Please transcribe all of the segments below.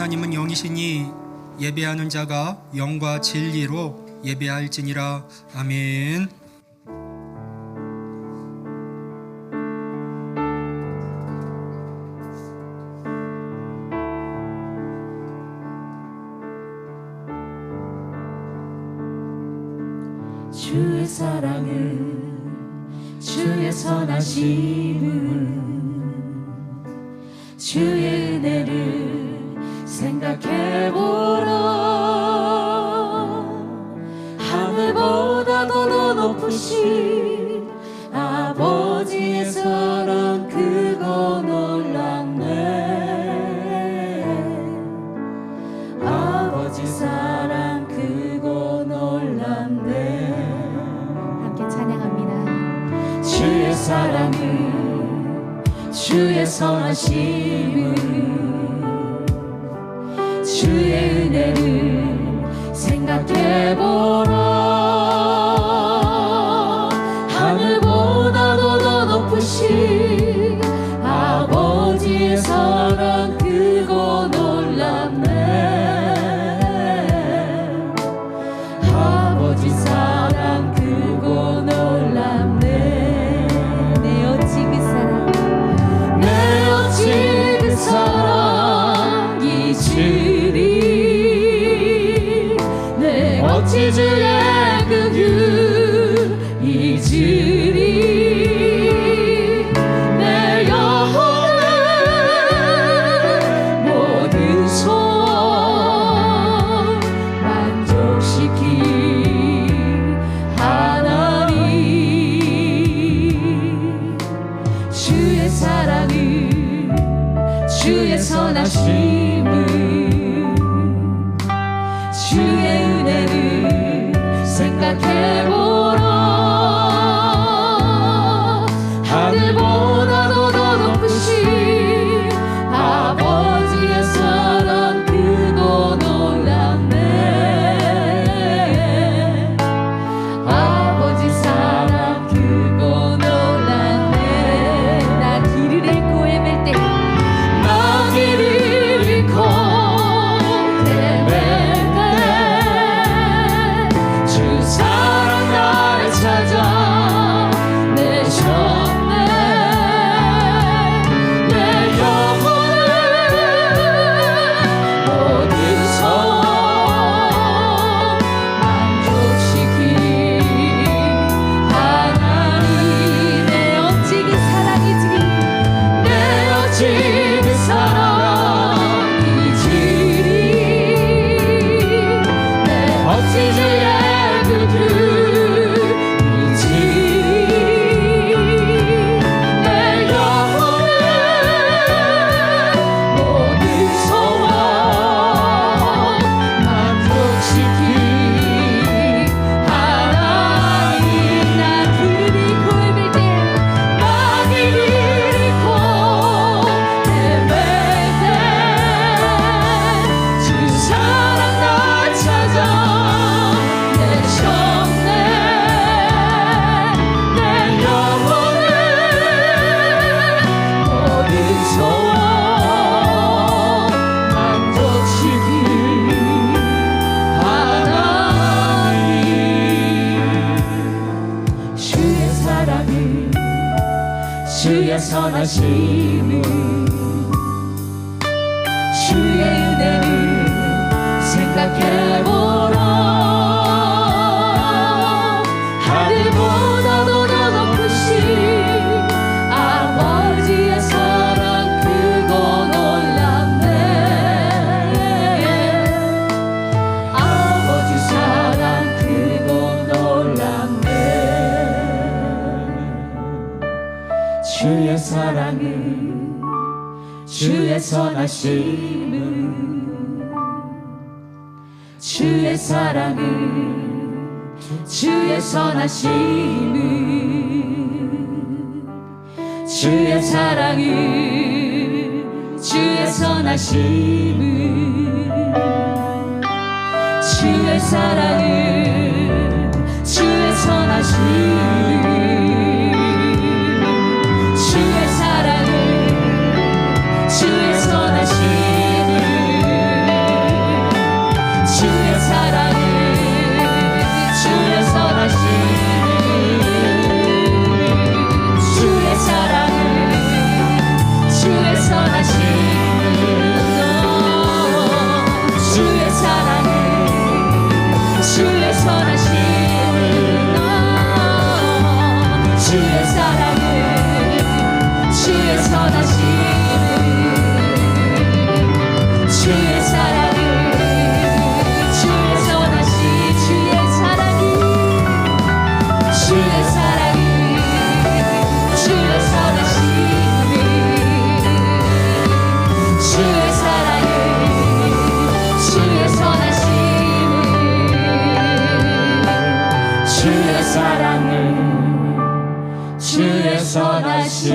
하나님은 영이시니 예배하는 자가 영과 진리로 예배할지니라. 아멘. 주의 사랑을, 주의 선하심을, 주의 은혜를 생각해보라. 하늘보다도 더 높으신 아버지의 사랑, 그거 놀랍네. 아버지 사랑, 그거 놀랍네. 함께 찬양합니다. 주의 사랑을, 주의 선하심을, 주의 은혜를 생각해보라. 하늘보다도 더 높으신 아버지의 사랑, 그거 놀랍네. 아버지 사랑, 그거 놀랍네. 내 어찌 그 사랑, 내 어찌 그 사랑 잊으리. 내 어찌 주의 그 유 잊으리. 내 영혼을 모든 소원 만족시킨 하나님. 주의 사랑을, 주의 선하심을, 주의 은혜를 생각해보라. 하늘보다도 더 높으신 아버지의 사랑, 그거 놀랍네. 아버지 사랑, 그거 놀랍네. 나 길을 잃고 헤맬 때, 나 길을 잃고 헤맬 때 주 사랑 나를 찾아 내셨네. 내 영혼을 모든 소원 만족시킨 하나님. 내 어찌 그 사랑 잊으리. 내 어찌 그 사랑 잊으리. 내 어찌 주의 그 길 잊으리. 내 영혼을 모든 소원 만족시킨 하나님. 나 길을 잃고 헤맬 때, 나 길을 잃고 헤맬 때 주 사랑 날 찾아 내셨네. 내 영혼을 모든 소원 만족시킨 하나님. 주의 사랑을, 주의 선하심을, 주의 은혜를 생각해보라. 하늘보다도 더 높으신 아버지의 사랑, 그거 놀랍네. 아버지 사랑, 그거 놀랍네. 주의 사랑을, 주의 선하심을, 주의 사랑을, 주의 선하심을, 주의 사랑을, 주의 선하심을, 주의 사랑을, 주의 선하심을, 주의 사랑을, 주의 선하심을, 주의 선하심을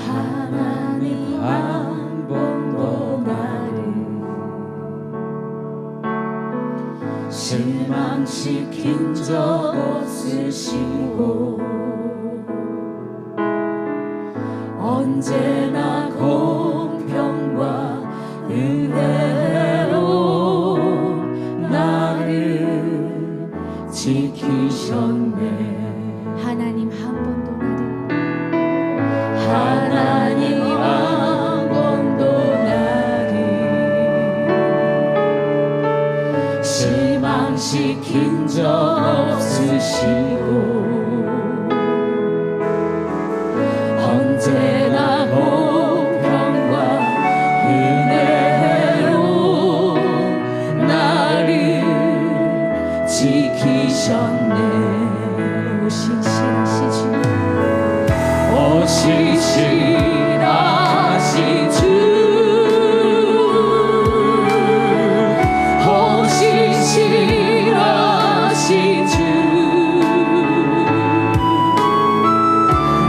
하나님 한 번도 나를 실망시킨 적 없으시고 언제나 공평과 은혜로 나를 지키셨네. 하나님 한 번도 하나님 한 번도 나를 실망시킨 적 없으시고 언제나 공평과 은혜로 나를 지키셨네. 오신실하신 주님, 오신실하신 주, 오신실하신 주,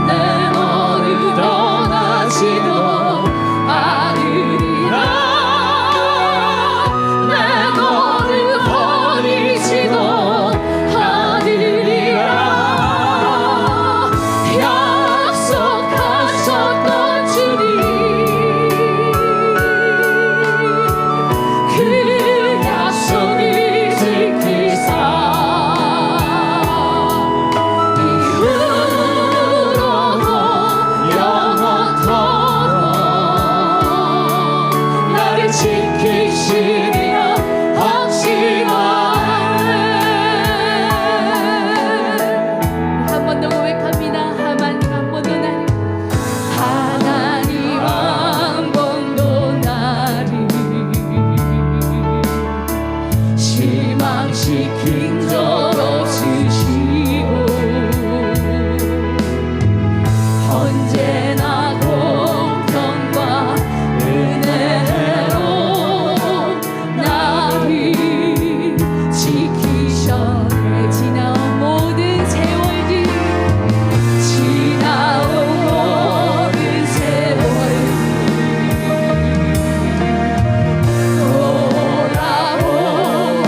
내 너를 떠나지도 않으리라, 내 너를 버리지도 않으리라. 약속하셨던 주님, 그 약속을 지키사 이후로도 영원토록 나를 지키시리라 확신하네. 한 번 더 고백합니다. 하나님 한 번도 나를, 하나님 한 번도 나를 실망시킨 적 없으시고 언제나 공평과 은혜로 나를 지키셨네. 지나온 모든 세월들, 지나온 모든 세월들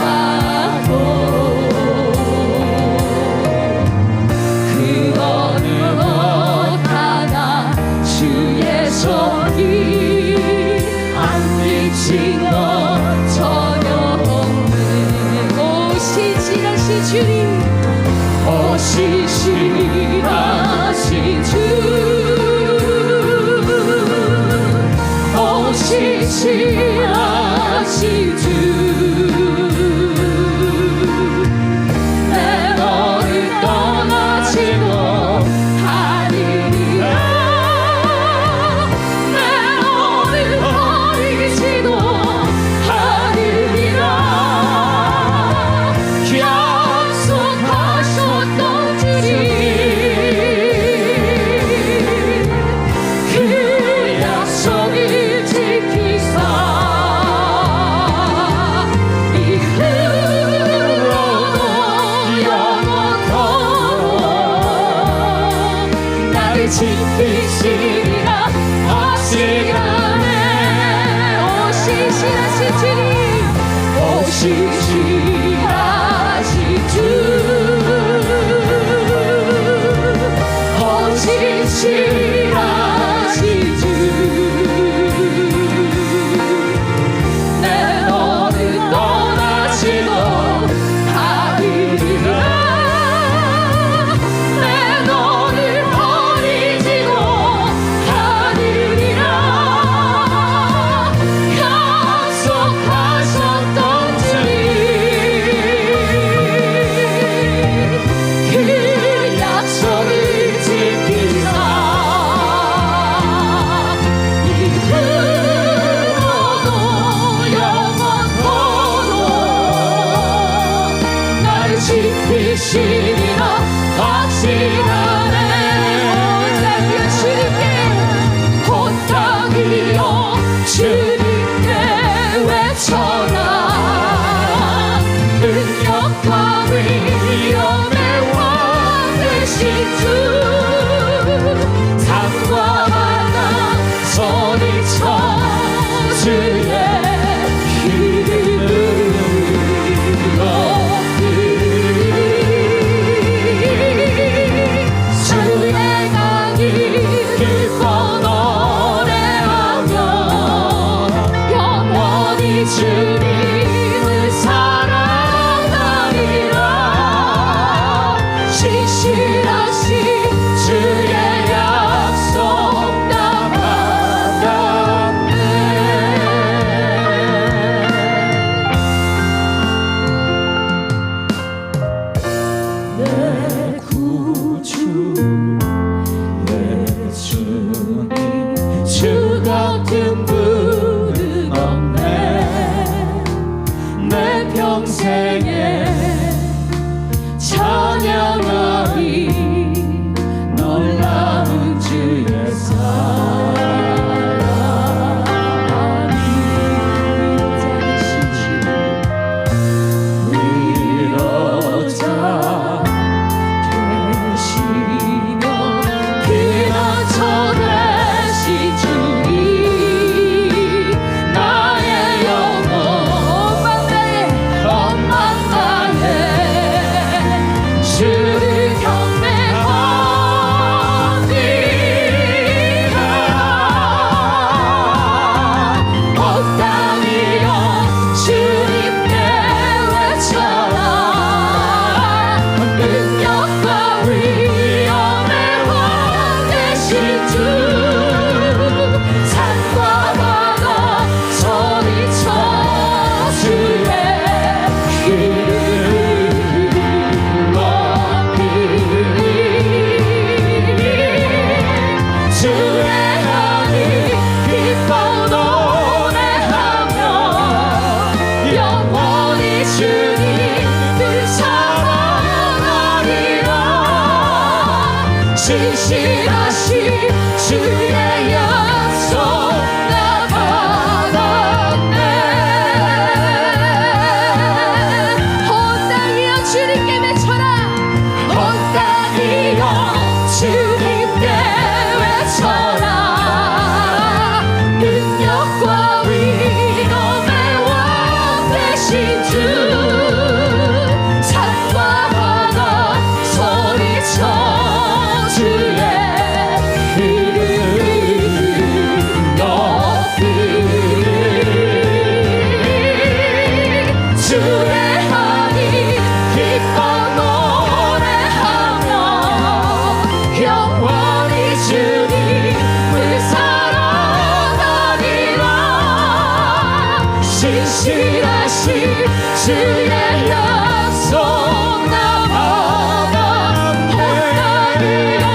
돌아보아도 그 어느 것 하나 주의 손이 안 미친 것 전혀 없네. 오신실하신 주님, 오신실하신 주, 오신실하신 주, 내 너를 떠나지도 않으리라, 내 너를 버리지도 않으리라. 약속하셨던 주님, 그 약속을 지키사 이후로도 영원토록 나를 지키시리라 확신하네. 오신실하신 주님, 오신실하신 주, 오신실하신 주, 내 너를 지키시리라 확신하네. 혼자기여 주님께 외쳐라. 능력과 위엄의 왕 되신 주 산과 바다 소리쳐 주의 이름을 높이리. 주의 강이 기뻐 노래하며 영원히 주님을 사랑하리라. 신실하신 주의 약속 나 받았네. 내 구주 내 주님 주 같은 분은 없네. 내 평생에 찬양하리 놀라운 주의 사랑이. 위로자 되시며 피난처 되신 주님 나의 영혼 원망다해 주를 경배하리라. 온 땅이여 주님께 외쳐라. 능력과 위엄의 왕 되신 주 산과 바다 소리쳐 주의 이름을 높이리. 주의 하늘 기뻐 노래하며 영원히 주님을 사랑하리라. 신실하신 주의 약속 나 받았네. 온 땅이여 주님께 외쳐라. 온 땅이여 주님께 외쳐라. 능력과 위엄의 왕 되신 주 산과 바다 소리쳐 주의 이름을 높이리. 주의 하늘 기뻐 노래하며 영원히 주님을 사랑하리라. 신실하신 주의 약속 나 받았네. 온땅이여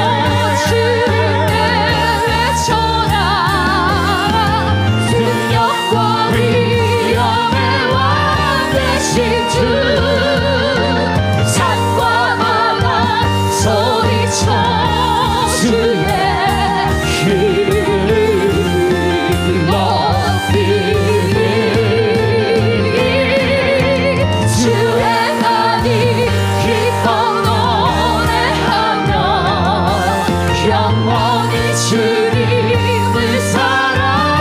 주님께 외쳐라. 능력과 위엄의 왕 되신 주 산과 바다 소리쳐 주의 이름을 높이리. 주의 하늘 기뻐 노래하며 영원히 주님을 사랑하리라.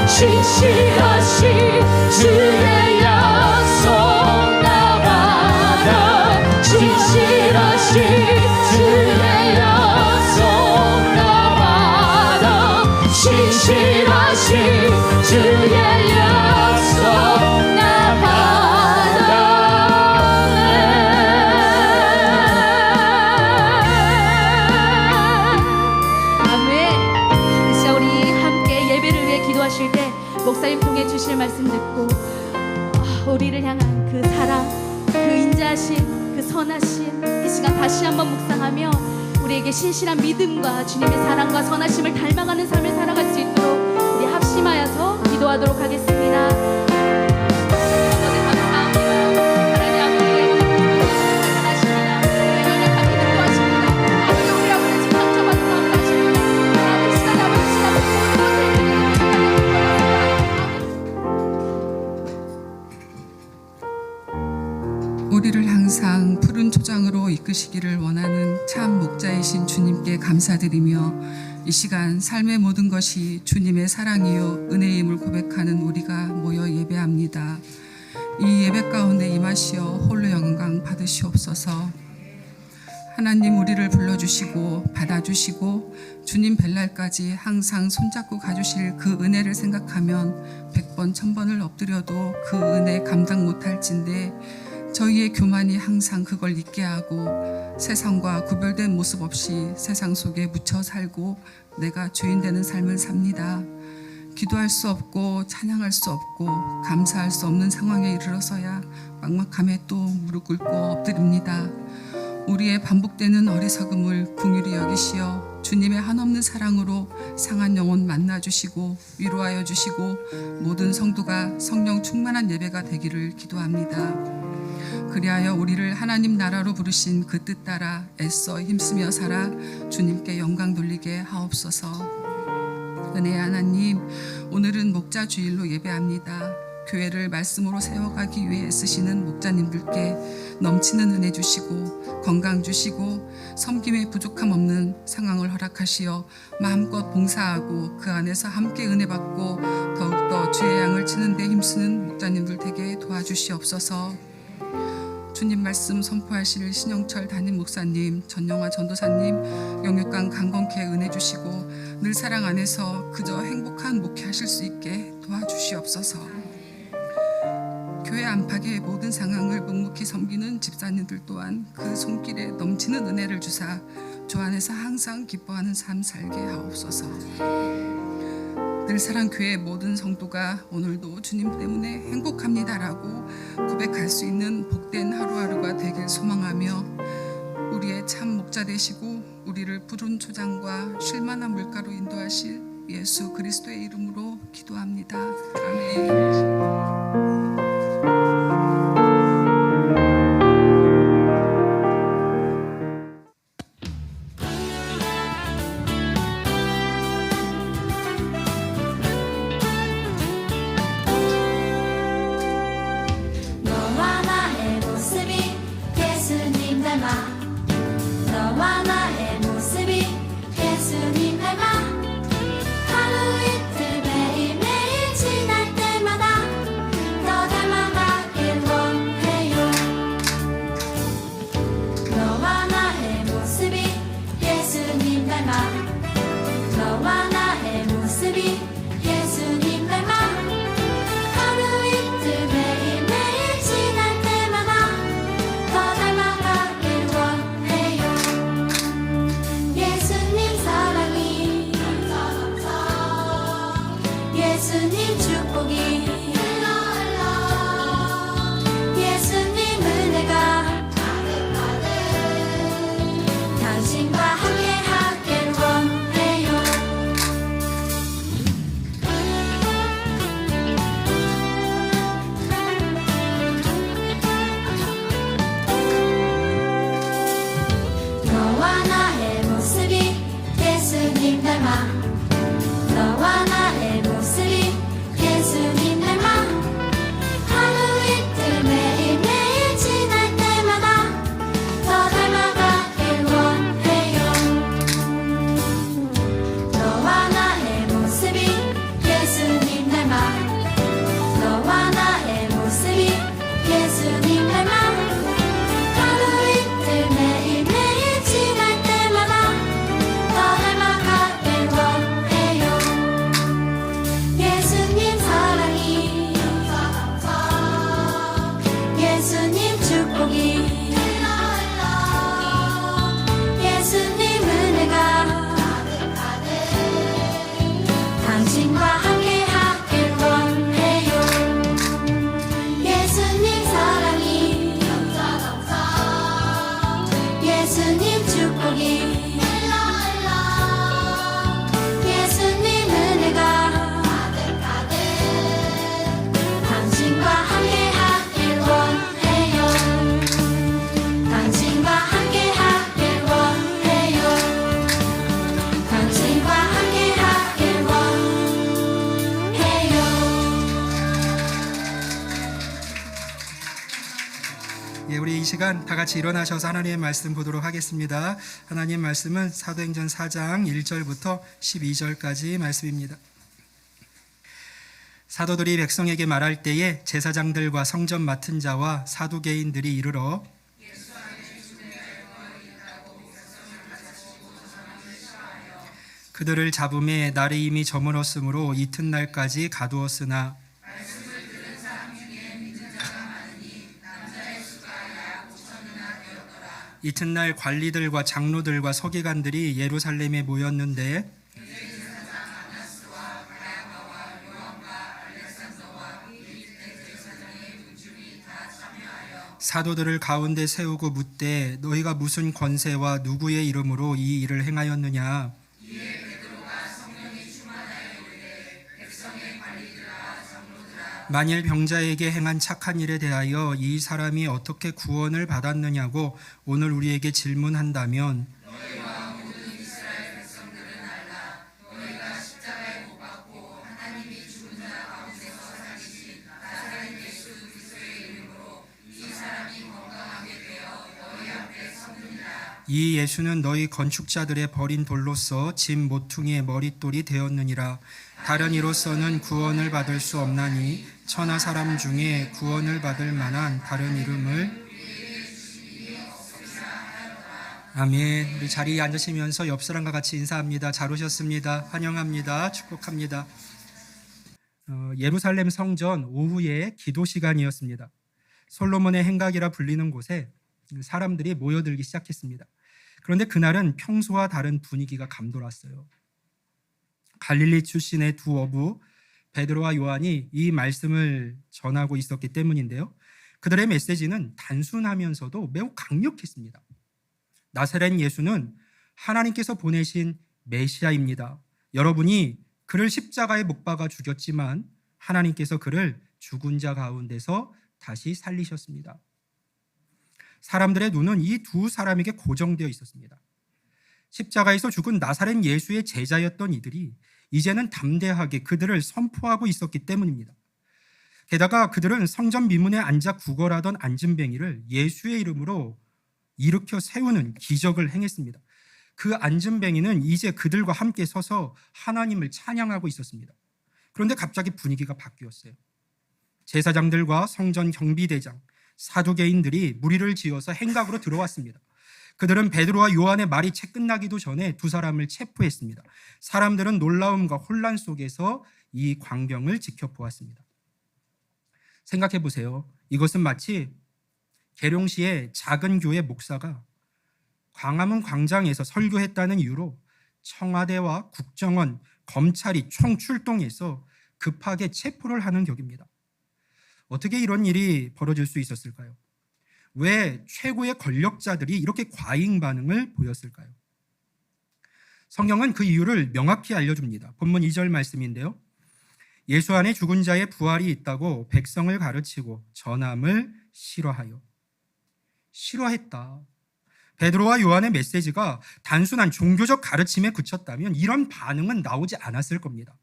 신실하신 주의 약속 나 받아. 신실하신 주의 약속 나 받아. 신실하신 주의 약속 나 받았네. 아멘. 진짜 우리 함께 예배를 위해 기도하실 때 목사님 통해 주실 말씀 듣고 우리를 향한 그 사랑, 그 인자하심, 그 선하심 이 시간 다시 한번 묵상하며 우리에게 신실한 믿음과 주님의 사랑과 선하심을 닮아가는 삶을 살아갈 수 있도록 우리 합심하여서 기도하도록 하겠습니다. 감사합니다. 우리를 항상 푸른 초장으로 이끄시기를 원하는 참 목자이신 주님께 감사드리며 이 시간 삶의 모든 것이 주님의 사랑이요 은혜임을 고백하는 우리가 모여 예배합니다. 이 예배 가운데 임하시어 홀로 영광 받으시옵소서. 하나님 우리를 불러주시고 받아주시고 주님 뵐날까지 항상 손잡고 가주실 그 은혜를 생각하면 100번 1000번을 엎드려도 그 은혜 감당 못할진데 저희의 교만이 항상 그걸 잊게 하고 세상과 구별된 모습 없이 세상 속에 묻혀 살고 내가 주인 되는 삶을 삽니다. 기도할 수 없고 찬양할 수 없고 감사할 수 없는 상황에 이르러서야 막막함에 또 무릎 꿇고 엎드립니다. 우리의 반복되는 어리석음을 긍휼히 여기시어 주님의 한없는 사랑으로 상한 영혼 만나주시고 위로하여 주시고 모든 성도가 성령 충만한 예배가 되기를 기도합니다. 그리하여 우리를 하나님 나라로 부르신 그 뜻 따라 애써 힘쓰며 살아 주님께 영광 돌리게 하옵소서. 은혜의 하나님, 오늘은 목자 주일로 예배합니다. 교회를 말씀으로 세워가기 위해 쓰시는 목자님들께 넘치는 은혜 주시고 건강 주시고 섬김에 부족함 없는 상황을 허락하시어 마음껏 봉사하고 그 안에서 함께 은혜 받고 더욱더 주의 양을 치는 데 힘쓰는 목자님들 되게 도와주시옵소서. 주님 말씀 선포하실 신영철 담임 목사님, 전영화 전도사님 영육간 강건케 은혜 주시고 늘 사랑 안에서 그저 행복한 목회하실 수 있게 도와주시옵소서. 교회 안팎의 모든 상황을 묵묵히 섬기는 집사님들 또한 그 손길에 넘치는 은혜를 주사 주 안에서 항상 기뻐하는 삶 살게 하옵소서. 늘사랑 교회 모든 성도가 오늘도 주님 때문에 행복합니다라고 고백할 수 있는 복된 하루하루가 되길 소망하며 우리의 참 목자 되시고 우리를 푸른 초장과 쉴만한 물가로 인도하실 예수 그리스도의 이름으로 기도합니다. 아멘. 너와 나의 모습이 예수님 닮아 너와 나의 모습이 예수님 닮아 하루 이틀 매일매일 지날 때마다 더 닮아가길 원해요. 너와 나의 모습이 예수님 닮아 너와 나의 모습이 예수님 닮아 하루 이틀 매일매일 지날 때마다 더 닮아가길 원해요. 예수님 사랑이 예수님 축복이 예수님 은혜가 당신과 함께 하길 원해요. 너와 나의 모습이 예수님 닮아 너와 나의 모습이 예수님 닮아 하루 이틀 매일매일 지날 때마다 더 닮아가길 원해요. 너와 나의 모습이 예수님 닮아 너와 나의 모습이 예수님 닮아 하루 이틀 매일매일 지날 때마다 더 닮아가길 원해요. 우리 이 시간 다 같이 일어나셔서 하나님의 말씀 보도록 하겠습니다. 하나님 말씀은 사도행전 4장 1절부터 12절까지 말씀입니다. 사도들이 백성에게 말할 때에 제사장들과 성전 맡은 자와 사두개인들이 이르러 그들을 잡음에 날이 이미 저물었으므로 이튿날까지 가두었으나 이튿날 관리들과 장로들과 서기관들이 예루살렘에 모였는데 사도들을 가운데 세우고 묻되 너희가 무슨 권세와 누구의 이름으로 이 일을 행하였느냐. 만일 병자에게 행한 착한 일에 대하여 이 사람이 어떻게 구원을 받았느냐고 오늘 우리에게 질문한다면 이 예수는 너희 건축자들의 버린 돌로서 집 모퉁이의 머릿돌이 되었느니라. 다른 이로서는 구원을 받을 수 없나니 천하 사람 중에 구원을 받을 만한 다른 이름을. 아멘. 우리 자리에 앉으시면서 옆 사람과 같이 인사합니다. 잘 오셨습니다. 환영합니다. 축복합니다. 예루살렘 성전 오후에 기도 시간이었습니다. 솔로몬의 행각이라 불리는 곳에 사람들이 모여들기 시작했습니다. 그런데 그날은 평소와 다른 분위기가 감돌았어요. 갈릴리 출신의 두 어부 베드로와 요한이 이 말씀을 전하고 있었기 때문인데요. 그들의 메시지는 단순하면서도 매우 강력했습니다. 나사렛 예수는 하나님께서 보내신 메시아입니다. 여러분이 그를 십자가에 못 박아 죽였지만 하나님께서 그를 죽은 자 가운데서 다시 살리셨습니다. 사람들의 눈은 이 두 사람에게 고정되어 있었습니다. 십자가에서 죽은 나사렛 예수의 제자였던 이들이 이제는 담대하게 그들을 선포하고 있었기 때문입니다. 게다가 그들은 성전 미문에 앉아 구걸하던 안진뱅이를 예수의 이름으로 일으켜 세우는 기적을 행했습니다. 그 안진뱅이는 이제 그들과 함께 서서 하나님을 찬양하고 있었습니다. 그런데 갑자기 분위기가 바뀌었어요. 제사장들과 성전 경비대장, 사두개인들이 무리를 지어서 행각으로 들어왔습니다. 그들은 베드로와 요한의 말이 채 끝나기도 전에 두 사람을 체포했습니다. 사람들은 놀라움과 혼란 속에서 이 광경을 지켜보았습니다. 생각해 보세요. 이것은 마치 계룡시의 작은 교회 목사가 광화문 광장에서 설교했다는 이유로 청와대와 국정원, 검찰이 총출동해서 급하게 체포를 하는 격입니다. 어떻게 이런 일이 벌어질 수 있었을까요? 왜 최고의 권력자들이 이렇게 과잉 반응을 보였을까요? 성경은 그 이유를 명확히 알려줍니다. 본문 2절 말씀인데요. 예수 안에 죽은 자의 부활이 있다고 백성을 가르치고 전함을 싫어했다. 베드로와 요한의 메시지가 단순한 종교적 가르침에 그쳤다면 이런 반응은 나오지 않았을 겁니다.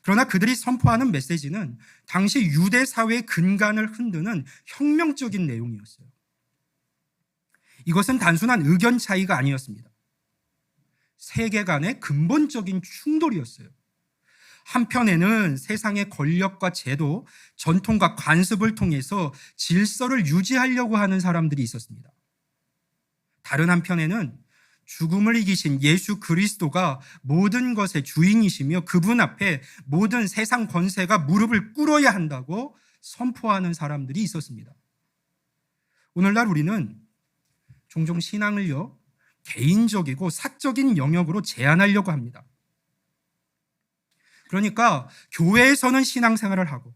그러나 그들이 선포하는 메시지는 당시 유대 사회의 근간을 흔드는 혁명적인 내용이었어요. 이것은 단순한 의견 차이가 아니었습니다. 세계관의 근본적인 충돌이었어요. 한편에는 세상의 권력과 제도, 전통과 관습을 통해서 질서를 유지하려고 하는 사람들이 있었습니다. 다른 한편에는 죽음을 이기신 예수 그리스도가 모든 것의 주인이시며 그분 앞에 모든 세상 권세가 무릎을 꿇어야 한다고 선포하는 사람들이 있었습니다. 오늘날 우리는 종종 신앙을요, 개인적이고 사적인 영역으로 제한하려고 합니다. 그러니까 교회에서는 신앙생활을 하고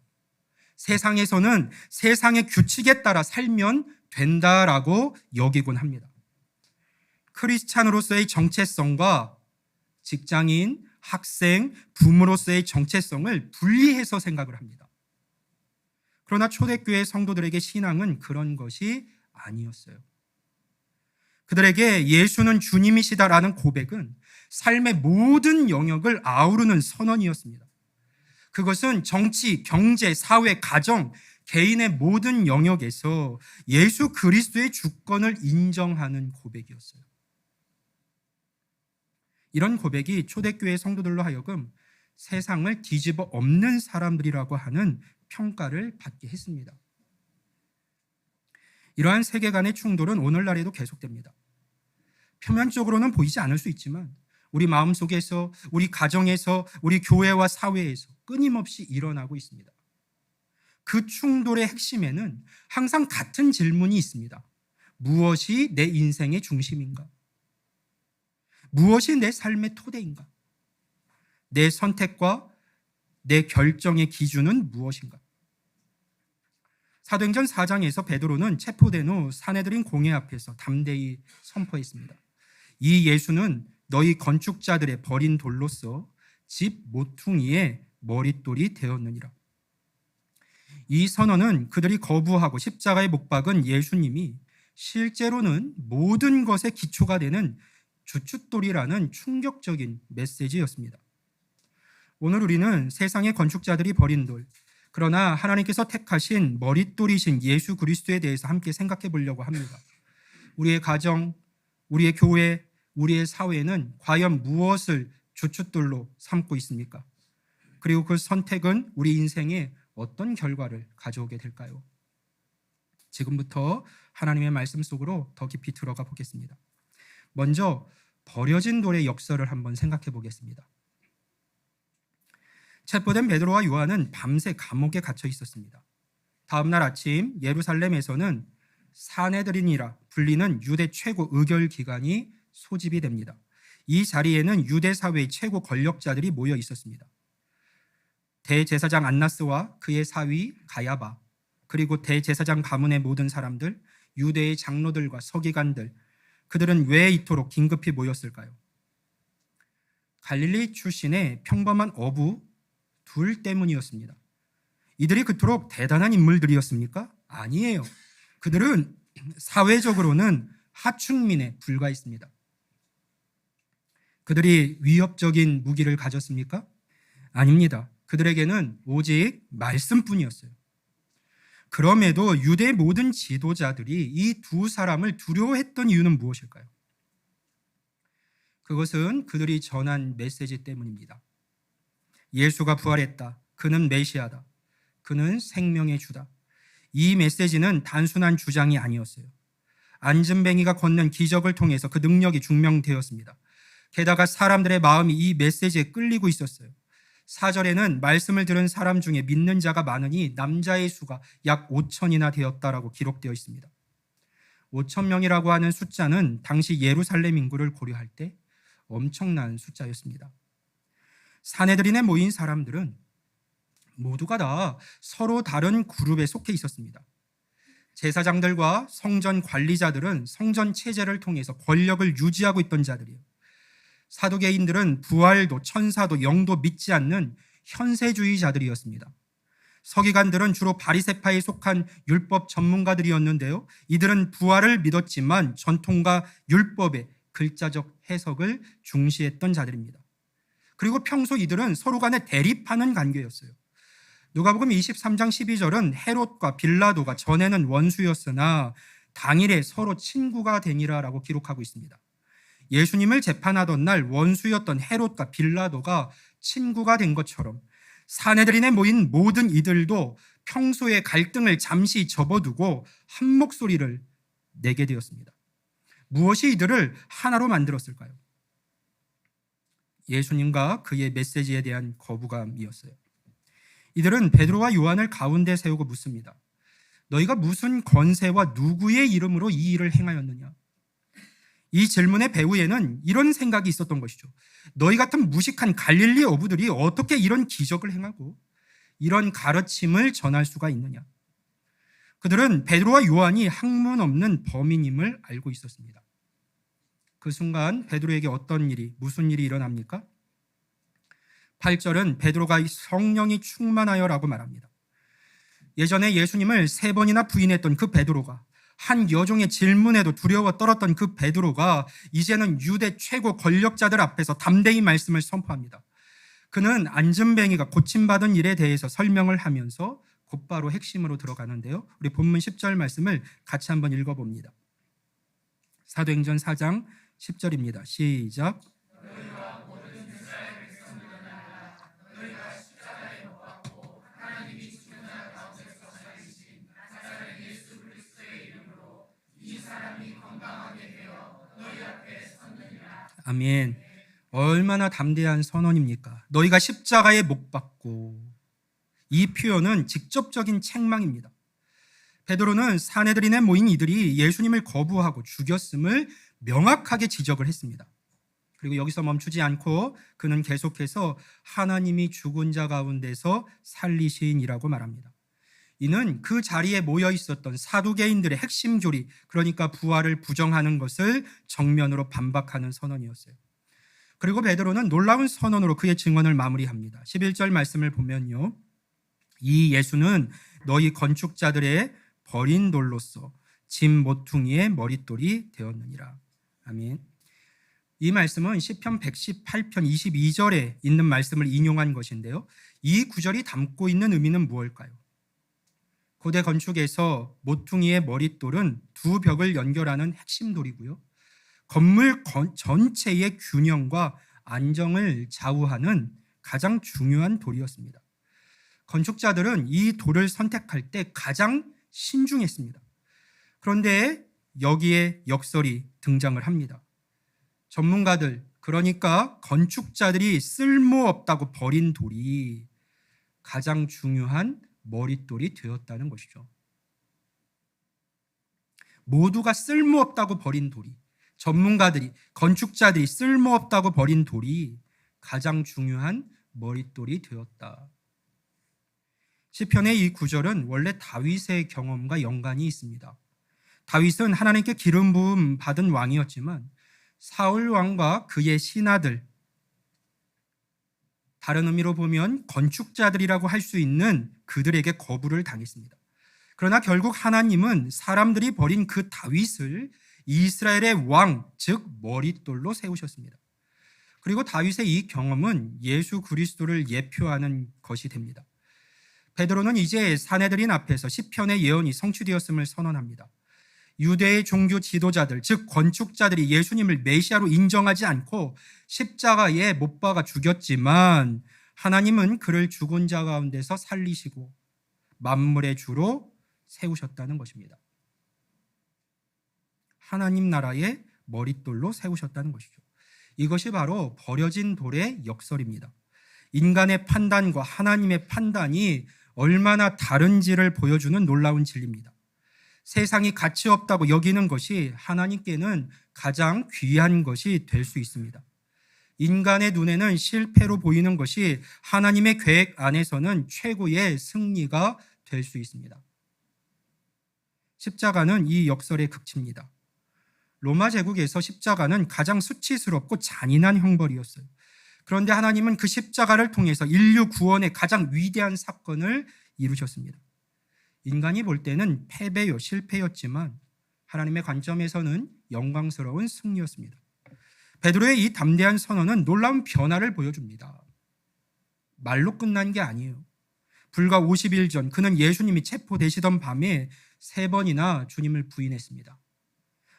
세상에서는 세상의 규칙에 따라 살면 된다라고 여기곤 합니다. 크리스찬으로서의 정체성과 직장인, 학생, 부모로서의 정체성을 분리해서 생각을 합니다. 그러나 초대교회 성도들에게 신앙은 그런 것이 아니었어요. 그들에게 예수는 주님이시다라는 고백은 삶의 모든 영역을 아우르는 선언이었습니다. 그것은 정치, 경제, 사회, 가정, 개인의 모든 영역에서 예수 그리스도의 주권을 인정하는 고백이었어요. 이런 고백이 초대교회 성도들로 하여금 세상을 뒤집어 엎는 사람들이라고 하는 평가를 받게 했습니다. 이러한 세계관의 충돌은 오늘날에도 계속됩니다. 표면적으로는 보이지 않을 수 있지만 우리 마음속에서, 우리 가정에서, 우리 교회와 사회에서 끊임없이 일어나고 있습니다. 그 충돌의 핵심에는 항상 같은 질문이 있습니다. 무엇이 내 인생의 중심인가? 무엇이 내 삶의 토대인가? 내 선택과 내 결정의 기준은 무엇인가? 사도행전 4장에서 베드로는 체포된 후 사내들인 공회 앞에서 담대히 선포했습니다. 이 예수는 너희 건축자들의 버린 돌로서 집 모퉁이의 머릿돌이 되었느니라. 이 선언은 그들이 거부하고 십자가에 못 박은 예수님이 실제로는 모든 것의 기초가 되는 주춧돌이라는 충격적인 메시지였습니다. 오늘 우리는 세상의 건축자들이 버린 돌, 그러나 하나님께서 택하신 머릿돌이신 예수 그리스도에 대해서 함께 생각해 보려고 합니다. 우리의 가정, 우리의 교회, 우리의 사회는 과연 무엇을 주춧돌로 삼고 있습니까? 그리고 그 선택은 우리 인생에 어떤 결과를 가져오게 될까요? 지금부터 하나님의 말씀 속으로 더 깊이 들어가 보겠습니다. 먼저 버려진 돌의 역사를 한번 생각해 보겠습니다. 체포된 베드로와 요한은 밤새 감옥에 갇혀 있었습니다. 다음 날 아침 예루살렘에서는 사내들인이라 불리는 유대 최고 의결 기관이 소집이 됩니다. 이 자리에는 유대 사회의 최고 권력자들이 모여 있었습니다. 대제사장 안나스와 그의 사위 가야바, 그리고 대제사장 가문의 모든 사람들, 유대의 장로들과 서기관들, 그들은 왜 이토록 긴급히 모였을까요? 갈릴리 출신의 평범한 어부 둘 때문이었습니다. 이들이 그토록 대단한 인물들이었습니까? 아니에요. 그들은 사회적으로는 하층민에 불과했습니다. 그들이 위협적인 무기를 가졌습니까? 아닙니다. 그들에게는 오직 말씀뿐이었어요. 그럼에도 유대 모든 지도자들이 이 두 사람을 두려워했던 이유는 무엇일까요? 그것은 그들이 전한 메시지 때문입니다. 예수가 부활했다. 그는 메시아다. 그는 생명의 주다. 이 메시지는 단순한 주장이 아니었어요. 안진뱅이가 걷는 기적을 통해서 그 능력이 증명되었습니다. 게다가 사람들의 마음이 이 메시지에 끌리고 있었어요. 4절에는 말씀을 들은 사람 중에 믿는 자가 많으니 남자의 수가 약 5천이나 되었다라고 기록되어 있습니다. 5천 명이라고 하는 숫자는 당시 예루살렘 인구를 고려할 때 엄청난 숫자였습니다. 사내들인에 모인 사람들은 모두가 다 서로 다른 그룹에 속해 있었습니다. 제사장들과 성전 관리자들은 성전 체제를 통해서 권력을 유지하고 있던 자들이에요. 사두개인들은 부활도 천사도 영도 믿지 않는 현세주의자들이었습니다. 서기관들은 주로 바리새파에 속한 율법 전문가들이었는데요. 이들은 부활을 믿었지만 전통과 율법의 글자적 해석을 중시했던 자들입니다. 그리고 평소 이들은 서로 간에 대립하는 관계였어요. 누가복음 23장 12절은 헤롯과 빌라도가 전에는 원수였으나 당일에 서로 친구가 되니라라고 기록하고 있습니다. 예수님을 재판하던 날 원수였던 헤롯과 빌라도가 친구가 된 것처럼 사내들인에 모인 모든 이들도 평소의 갈등을 잠시 접어두고 한 목소리를 내게 되었습니다. 무엇이 이들을 하나로 만들었을까요? 예수님과 그의 메시지에 대한 거부감이었어요. 이들은 베드로와 요한을 가운데 세우고 묻습니다. 너희가 무슨 권세와 누구의 이름으로 이 일을 행하였느냐? 이 질문의 배후에는 이런 생각이 있었던 것이죠. 너희 같은 무식한 갈릴리 어부들이 어떻게 이런 기적을 행하고 이런 가르침을 전할 수가 있느냐? 그들은 베드로와 요한이 학문 없는 범인임을 알고 있었습니다. 그 순간 베드로에게 어떤 일이, 무슨 일이 일어납니까? 8절은 베드로가 성령이 충만하여라고 말합니다. 예전에 예수님을 3번이나 부인했던 그 베드로가, 한 여종의 질문에도 두려워 떨었던 그 베드로가 이제는 유대 최고 권력자들 앞에서 담대히 말씀을 선포합니다. 그는 안진뱅이가 고침받은 일에 대해서 설명을 하면서 곧바로 핵심으로 들어가는데요. 우리 본문 10절 말씀을 같이 한번 읽어봅니다. 사도행전 4장 10절입니다. 시작. 아멘. 얼마나 담대한 선언입니까? 너희가 십자가에 못 박고. 이 표현은 직접적인 책망입니다. 베드로는 사내들인에 모인 이들이 예수님을 거부하고 죽였음을 명확하게 지적을 했습니다. 그리고 여기서 멈추지 않고 그는 계속해서 하나님이 죽은 자 가운데서 살리신이라고 말합니다. 이는 그 자리에 모여 있었던 사두개인들의 핵심 교리, 그러니까 부활을 부정하는 것을 정면으로 반박하는 선언이었어요. 그리고 베드로는 놀라운 선언으로 그의 증언을 마무리합니다. 11절 말씀을 보면요, 이 예수는 너희 건축자들의 버린 돌로서 짐 모퉁이의 머릿돌이 되었느니라. 아멘. 이 말씀은 시편 118편 22절에 있는 말씀을 인용한 것인데요, 이 구절이 담고 있는 의미는 무엇일까요? 고대 건축에서 모퉁이의 머릿돌은 두 벽을 연결하는 핵심 돌이고요, 건물 전체의 균형과 안정을 좌우하는 가장 중요한 돌이었습니다. 건축자들은 이 돌을 선택할 때 가장 신중했습니다. 그런데 여기에 역설이 등장을 합니다. 전문가들, 그러니까 건축자들이 쓸모없다고 버린 돌이 가장 중요한 머릿돌이 되었다는 것이죠. 모두가 쓸모없다고 버린 돌이, 전문가들이, 건축자들이 쓸모없다고 버린 돌이 가장 중요한 머릿돌이 되었다. 시편의 이 구절은 원래 다윗의 경험과 연관이 있습니다. 다윗은 하나님께 기름 부음 받은 왕이었지만 사울 왕과 그의 신하들, 다른 의미로 보면 건축자들이라고 할 수 있는 그들에게 거부를 당했습니다. 그러나 결국 하나님은 사람들이 버린 그 다윗을 이스라엘의 왕, 즉 머릿돌로 세우셨습니다. 그리고 다윗의 이 경험은 예수 그리스도를 예표하는 것이 됩니다. 베드로는 이제 사내들인 앞에서 시편의 예언이 성취되었음을 선언합니다. 유대의 종교 지도자들, 즉 건축자들이 예수님을 메시아로 인정하지 않고 십자가에 못 박아 죽였지만 하나님은 그를 죽은 자 가운데서 살리시고 만물의 주로 세우셨다는 것입니다. 하나님 나라의 머릿돌로 세우셨다는 것이죠. 이것이 바로 버려진 돌의 역설입니다. 인간의 판단과 하나님의 판단이 얼마나 다른지를 보여주는 놀라운 진리입니다. 세상이 가치 없다고 여기는 것이 하나님께는 가장 귀한 것이 될 수 있습니다. 인간의 눈에는 실패로 보이는 것이 하나님의 계획 안에서는 최고의 승리가 될 수 있습니다. 십자가는 이 역설의 극치입니다. 로마 제국에서 십자가는 가장 수치스럽고 잔인한 형벌이었어요. 그런데 하나님은 그 십자가를 통해서 인류 구원의 가장 위대한 사건을 이루셨습니다. 인간이 볼 때는 패배요, 실패였지만 하나님의 관점에서는 영광스러운 승리였습니다. 베드로의 이 담대한 선언은 놀라운 변화를 보여줍니다. 말로 끝난 게 아니에요. 불과 50일 전 그는 예수님이 체포되시던 밤에 3번이나 주님을 부인했습니다.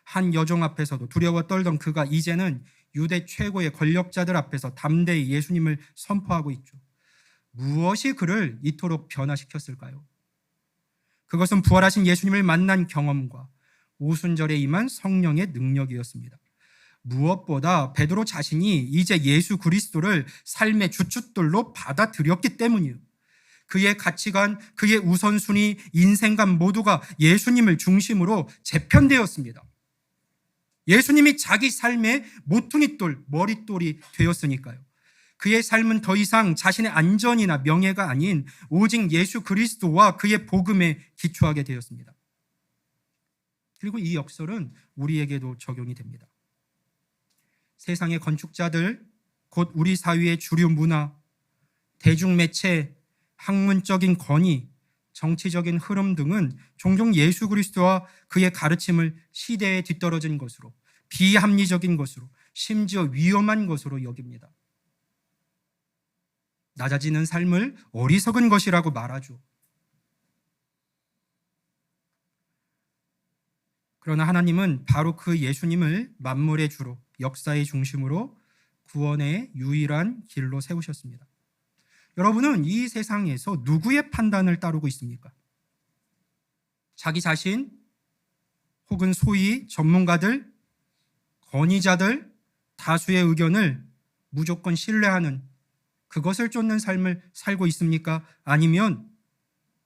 한 여종 앞에서도 두려워 떨던 그가 이제는 유대 최고의 권력자들 앞에서 담대히 예수님을 선포하고 있죠. 무엇이 그를 이토록 변화시켰을까요? 그것은 부활하신 예수님을 만난 경험과 오순절에 임한 성령의 능력이었습니다. 무엇보다 베드로 자신이 이제 예수 그리스도를 삶의 주춧돌로 받아들였기 때문이에요. 그의 가치관, 그의 우선순위, 인생관 모두가 예수님을 중심으로 재편되었습니다. 예수님이 자기 삶의 모퉁이돌, 머릿돌이 되었으니까요. 그의 삶은 더 이상 자신의 안전이나 명예가 아닌 오직 예수 그리스도와 그의 복음에 기초하게 되었습니다. 그리고 이 역설은 우리에게도 적용이 됩니다. 세상의 건축자들, 곧 우리 사회의 주류 문화, 대중매체, 학문적인 권위, 정치적인 흐름 등은 종종 예수 그리스도와 그의 가르침을 시대에 뒤떨어진 것으로, 비합리적인 것으로, 심지어 위험한 것으로 여깁니다. 낮아지는 삶을 어리석은 것이라고 말하죠. 그러나 하나님은 바로 그 예수님을 만물의 주로, 역사의 중심으로 구원의 유일한 길로 세우셨습니다. 여러분은 이 세상에서 누구의 판단을 따르고 있습니까? 자기 자신, 혹은 소위 전문가들, 권위자들, 다수의 의견을 무조건 신뢰하는, 그것을 쫓는 삶을 살고 있습니까? 아니면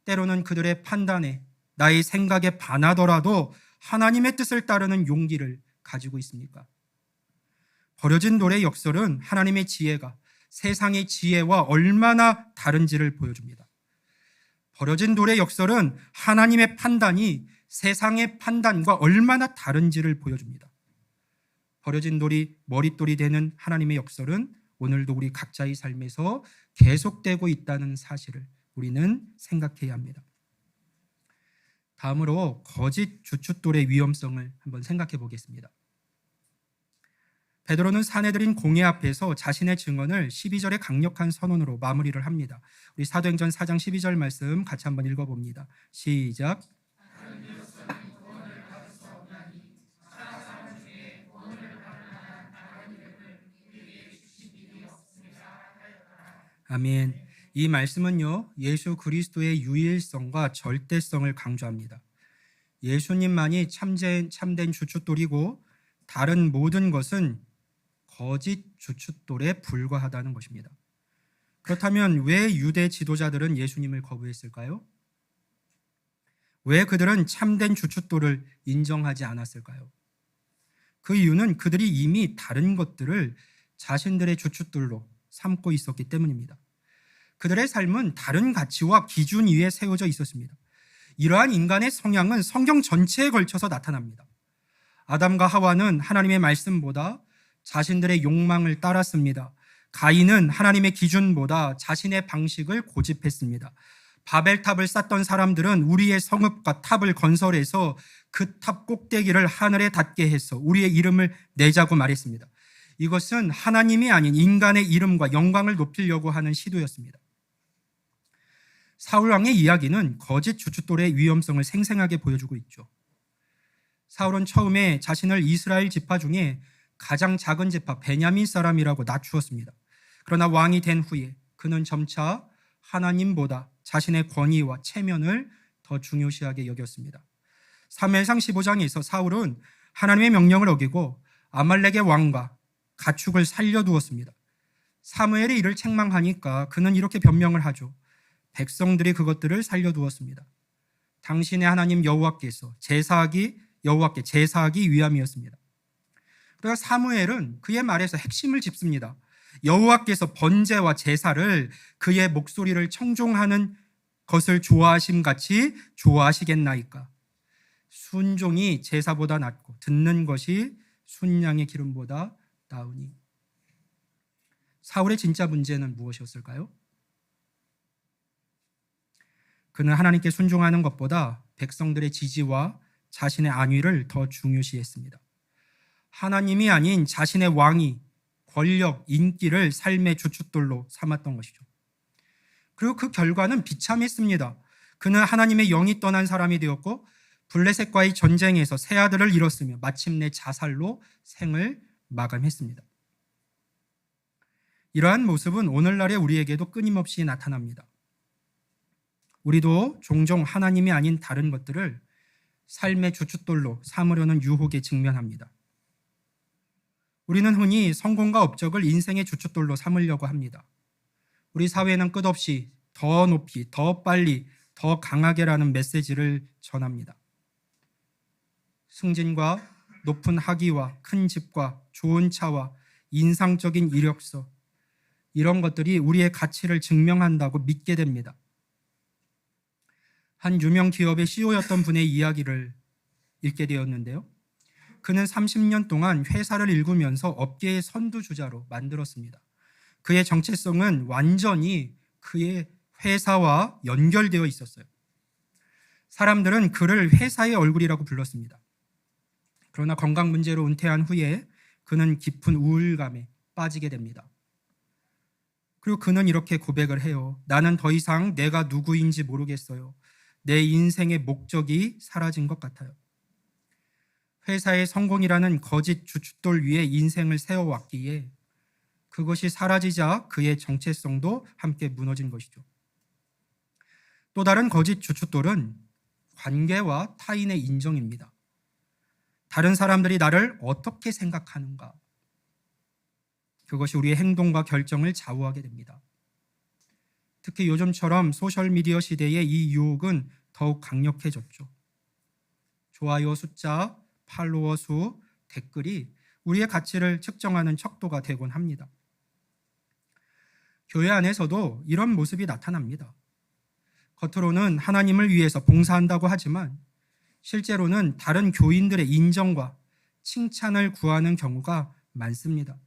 때로는 그들의 판단에, 나의 생각에 반하더라도 하나님의 뜻을 따르는 용기를 가지고 있습니까? 버려진 돌의 역설은 하나님의 지혜가 세상의 지혜와 얼마나 다른지를 보여줍니다. 버려진 돌의 역설은 하나님의 판단이 세상의 판단과 얼마나 다른지를 보여줍니다. 버려진 돌이 머릿돌이 되는 하나님의 역설은 오늘도 우리 각자의 삶에서 계속되고 있다는 사실을 우리는 생각해야 합니다. 다음으로 거짓 주춧돌의 위험성을 한번 생각해 보겠습니다. 베드로는 사내들인 공회 앞에서 자신의 증언을 12절의 강력한 선언으로 마무리를 합니다. 우리 사도행전 4장 12절 말씀 같이 한번 읽어봅니다. 시작. 아멘. 이 말씀은요, 예수 그리스도의 유일성과 절대성을 강조합니다. 예수님만이 참된 주춧돌이고 다른 모든 것은 거짓 주춧돌에 불과하다는 것입니다. 그렇다면 왜 유대 지도자들은 예수님을 거부했을까요? 왜 그들은 참된 주춧돌을 인정하지 않았을까요? 그 이유는 그들이 이미 다른 것들을 자신들의 주춧돌로 삼고 있었기 때문입니다. 그들의 삶은 다른 가치와 기준 위에 세워져 있었습니다. 이러한 인간의 성향은 성경 전체에 걸쳐서 나타납니다. 아담과 하와는 하나님의 말씀보다 자신들의 욕망을 따랐습니다. 가인은 하나님의 기준보다 자신의 방식을 고집했습니다. 바벨탑을 쌓던 사람들은 우리의 성읍과 탑을 건설해서 그 탑 꼭대기를 하늘에 닿게 해서 우리의 이름을 내자고 말했습니다. 이것은 하나님이 아닌 인간의 이름과 영광을 높이려고 하는 시도였습니다. 사울 왕의 이야기는 거짓 주춧돌의 위험성을 생생하게 보여주고 있죠. 사울은 처음에 자신을 이스라엘 지파 중에 가장 작은 지파 베냐민 사람이라고 낮추었습니다. 그러나 왕이 된 후에 그는 점차 하나님보다 자신의 권위와 체면을 더 중요시하게 여겼습니다. 사무엘상 15장에서 사울은 하나님의 명령을 어기고 아말렉의 왕과 가축을 살려두었습니다. 사무엘이 이를 책망하니까 그는 이렇게 변명을 하죠. 백성들이 그것들을 살려두었습니다. 당신의 하나님 여호와께서 여호와께 제사하기 위함이었습니다. 그러나 사무엘은 그의 말에서 핵심을 짚습니다. 여호와께서 번제와 제사를 그의 목소리를 청종하는 것을 좋아하심 같이 좋아하시겠나이까. 순종이 제사보다 낫고 듣는 것이 순양의 기름보다 나으니. 사울의 진짜 문제는 무엇이었을까요? 그는 하나님께 순종하는 것보다 백성들의 지지와 자신의 안위를 더 중요시했습니다. 하나님이 아닌 자신의 왕위, 권력, 인기를 삶의 주춧돌로 삼았던 것이죠. 그리고 그 결과는 비참했습니다. 그는 하나님의 영이 떠난 사람이 되었고 블레셋과의 전쟁에서 세 아들을 잃었으며 마침내 자살로 생을 마감했습니다. 이러한 모습은 오늘날의 우리에게도 끊임없이 나타납니다. 우리도 종종 하나님이 아닌 다른 것들을 삶의 주춧돌로 삼으려는 유혹에 직면합니다. 우리는 흔히 성공과 업적을 인생의 주춧돌로 삼으려고 합니다. 우리 사회는 끝없이 더 높이, 더 빨리, 더 강하게라는 메시지를 전합니다. 승진과 높은 학위와 큰 집과 좋은 차와 인상적인 이력서, 이런 것들이 우리의 가치를 증명한다고 믿게 됩니다. 한 유명 기업의 CEO였던 분의 이야기를 읽게 되었는데요. 그는 30년 동안 회사를 일구면서 업계의 선두주자로 만들었습니다. 그의 정체성은 완전히 그의 회사와 연결되어 있었어요. 사람들은 그를 회사의 얼굴이라고 불렀습니다. 그러나 건강 문제로 은퇴한 후에 그는 깊은 우울감에 빠지게 됩니다. 그리고 그는 이렇게 고백을 해요. 나는 더 이상 내가 누구인지 모르겠어요. 내 인생의 목적이 사라진 것 같아요. 회사의 성공이라는 거짓 주춧돌 위에 인생을 세워왔기에 그것이 사라지자 그의 정체성도 함께 무너진 것이죠. 또 다른 거짓 주춧돌은 관계와 타인의 인정입니다. 다른 사람들이 나를 어떻게 생각하는가? 그것이 우리의 행동과 결정을 좌우하게 됩니다. 특히 요즘처럼 소셜미디어 시대의 이 유혹은 더욱 강력해졌죠. 좋아요 숫자, 팔로워 수, 댓글이 우리의 가치를 측정하는 척도가 되곤 합니다. 교회 안에서도 이런 모습이 나타납니다. 겉으로는 하나님을 위해서 봉사한다고 하지만 실제로는 다른 교인들의 인정과 칭찬을 구하는 경우가 많습니다.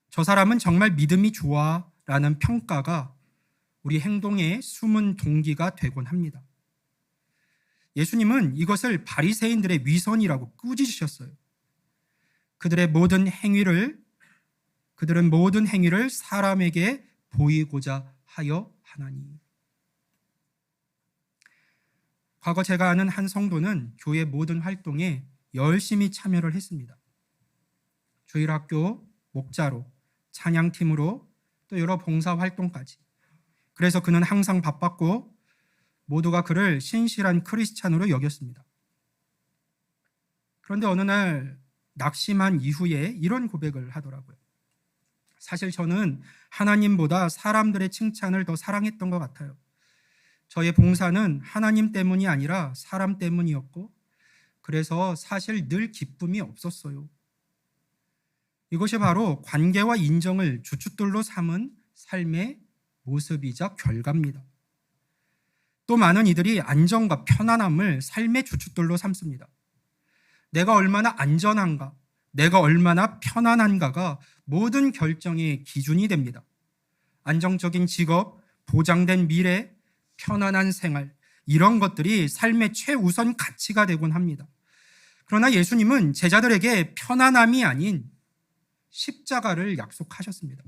저 사람은 정말 믿음이 좋아 라는 평가가 우리 행동의 숨은 동기가 되곤 합니다. 예수님은 이것을 바리새인들의 위선이라고 꾸짖으셨어요. 그들은 모든 행위를 사람에게 보이고자 하여 하나니. 과거 제가 아는 한 성도는 교회 모든 활동에 열심히 참여를 했습니다. 주일학교, 목자로, 찬양팀으로 또 여러 봉사 활동까지. 그래서 그는 항상 바빴고 모두가 그를 신실한 크리스찬으로 여겼습니다. 그런데 어느 날 낙심한 이후에 이런 고백을 하더라고요. 사실 저는 하나님보다 사람들의 칭찬을 더 사랑했던 것 같아요. 저의 봉사는 하나님 때문이 아니라 사람 때문이었고 그래서 사실 늘 기쁨이 없었어요. 이것이 바로 관계와 인정을 주춧돌로 삼은 삶의 모습이자 결과입니다. 또 많은 이들이 안정과 편안함을 삶의 주춧돌로 삼습니다. 내가 얼마나 안전한가, 내가 얼마나 편안한가가 모든 결정의 기준이 됩니다. 안정적인 직업, 보장된 미래, 편안한 생활, 이런 것들이 삶의 최우선 가치가 되곤 합니다. 그러나 예수님은 제자들에게 편안함이 아닌 십자가를 약속하셨습니다.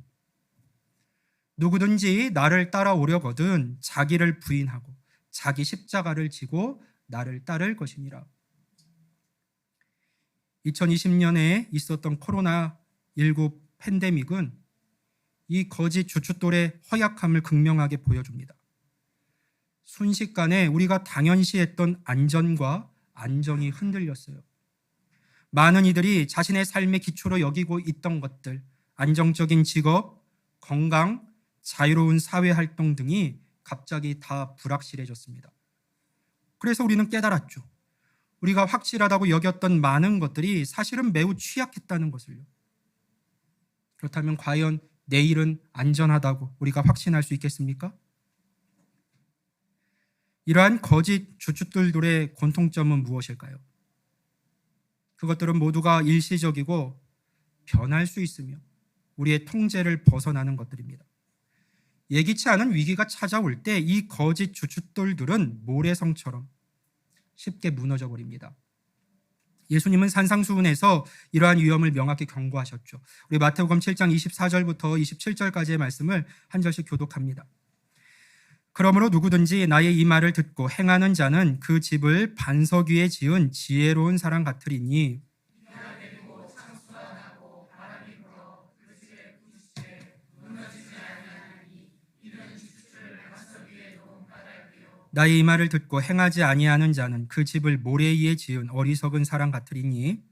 누구든지 나를 따라오려거든 자기를 부인하고 자기 십자가를 지고 나를 따를 것이니라. 2020년에 있었던 코로나19 팬데믹은 이 거짓 주춧돌의 허약함을 극명하게 보여줍니다. 순식간에 우리가 당연시했던 안전과 안정이 흔들렸어요. 많은 이들이 자신의 삶의 기초로 여기고 있던 것들, 안정적인 직업, 건강, 자유로운 사회활동 등이 갑자기 다 불확실해졌습니다. 그래서 우리는 깨달았죠. 우리가 확실하다고 여겼던 많은 것들이 사실은 매우 취약했다는 것을요. 그렇다면 과연 내일은 안전하다고 우리가 확신할 수 있겠습니까? 이러한 거짓 주춧돌들의 공통점은 무엇일까요? 그것들은 모두가 일시적이고 변할 수 있으며 우리의 통제를 벗어나는 것들입니다. 예기치 않은 위기가 찾아올 때 이 거짓 주춧돌들은 모래성처럼 쉽게 무너져 버립니다. 예수님은 산상수훈에서 이러한 위험을 명확히 경고하셨죠. 우리 마태복음 7장 24절부터 27절까지의 말씀을 한 절씩 교독합니다. 그러므로 누구든지 나의 이 말을 듣고 행하는 자는 그 집을 반석 위에 지은 지혜로운 사람 같으리니 나의 이 말을 듣고 행하지 아니하는 자는 그 집을 모래 위에 지은 어리석은 사람 같으리니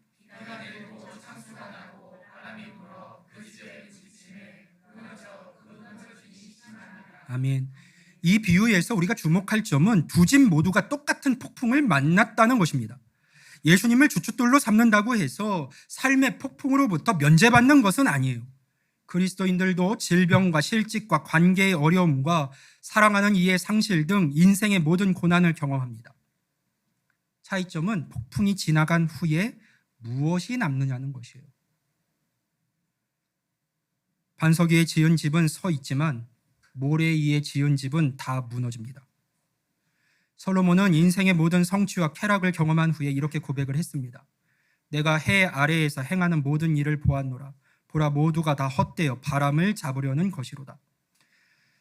아멘. 이 비유에서 우리가 주목할 점은 두 집 모두가 똑같은 폭풍을 만났다는 것입니다. 예수님을 주춧돌로 삼는다고 해서 삶의 폭풍으로부터 면제받는 것은 아니에요. 그리스도인들도 질병과 실직과 관계의 어려움과 사랑하는 이의 상실 등 인생의 모든 고난을 경험합니다. 차이점은 폭풍이 지나간 후에 무엇이 남느냐는 것이에요. 반석 위에 지은 집은 서 있지만 모래 위에 지은 집은 다 무너집니다. 솔로몬은 인생의 모든 성취와 쾌락을 경험한 후에 이렇게 고백을 했습니다. 내가 해 아래에서 행하는 모든 일을 보았노라. 보라 모두가 다 헛되어 바람을 잡으려는 것이로다.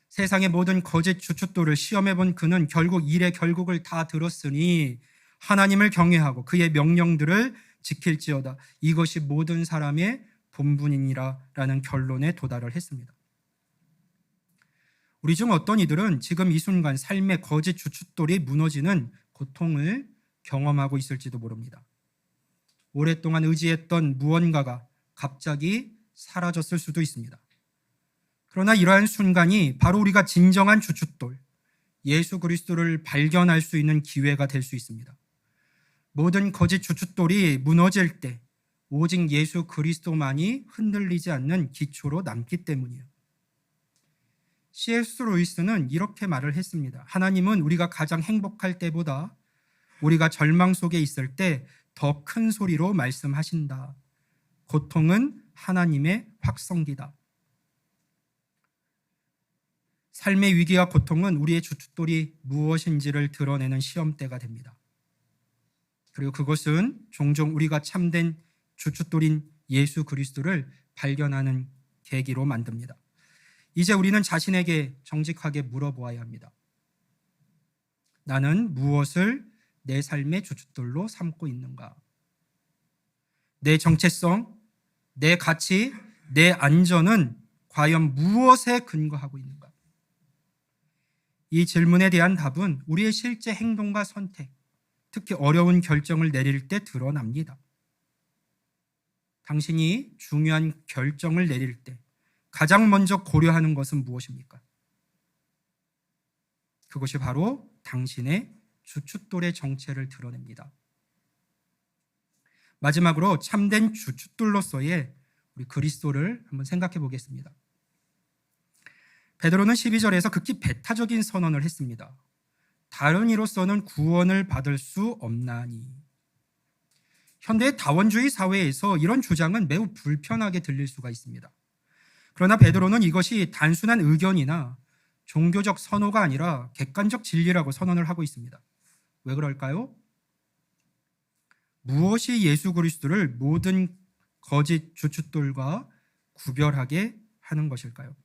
세상의 모든 거짓 주춧돌을 시험해 본 그는 결국 일의 결국을 다 들었으니 하나님을 경외하고 그의 명령들을 지킬지어다. 이것이 모든 사람의 본분이니라라는 결론에 도달을 했습니다. 우리 중 어떤 이들은 지금 이 순간 삶의 거짓 주춧돌이 무너지는 고통을 경험하고 있을지도 모릅니다. 오랫동안 의지했던 무언가가 갑자기 사라졌을 수도 있습니다. 그러나 이러한 순간이 바로 우리가 진정한 주춧돌, 예수 그리스도를 발견할 수 있는 기회가 될 수 있습니다. 모든 거짓 주춧돌이 무너질 때 오직 예수 그리스도만이 흔들리지 않는 기초로 남기 때문이에요. C.S. 루이스는 이렇게 말을 했습니다. 하나님은 우리가 가장 행복할 때보다 우리가 절망 속에 있을 때 더 큰 소리로 말씀하신다. 고통은 하나님의 확성기다. 삶의 위기와 고통은 우리의 주춧돌이 무엇인지를 드러내는 시험대가 됩니다. 그리고 그것은 종종 우리가 참된 주춧돌인 예수 그리스도를 발견하는 계기로 만듭니다. 이제 우리는 자신에게 정직하게 물어보아야 합니다. 나는 무엇을 내 삶의 주춧돌로 삼고 있는가? 내 정체성, 내 가치, 내 안전은 과연 무엇에 근거하고 있는가? 이 질문에 대한 답은 우리의 실제 행동과 선택, 특히 어려운 결정을 내릴 때 드러납니다. 당신이 중요한 결정을 내릴 때 가장 먼저 고려하는 것은 무엇입니까? 그것이 바로 당신의 주춧돌의 정체를 드러냅니다. 마지막으로 참된 주춧돌로서의 우리 그리스도를 한번 생각해 보겠습니다. 베드로는 12절에서 극히 배타적인 선언을 했습니다. 다른 이로서는 구원을 받을 수 없나니. 현대의 다원주의 사회에서 이런 주장은 매우 불편하게 들릴 수가 있습니다. 그러나 베드로는 이것이 단순한 의견이나 종교적 선호가 아니라 객관적 진리라고 선언을 하고 있습니다. 왜 그럴까요? 무엇이 예수 그리스도를 모든 거짓 주춧돌과 구별하게 하는 것일까요?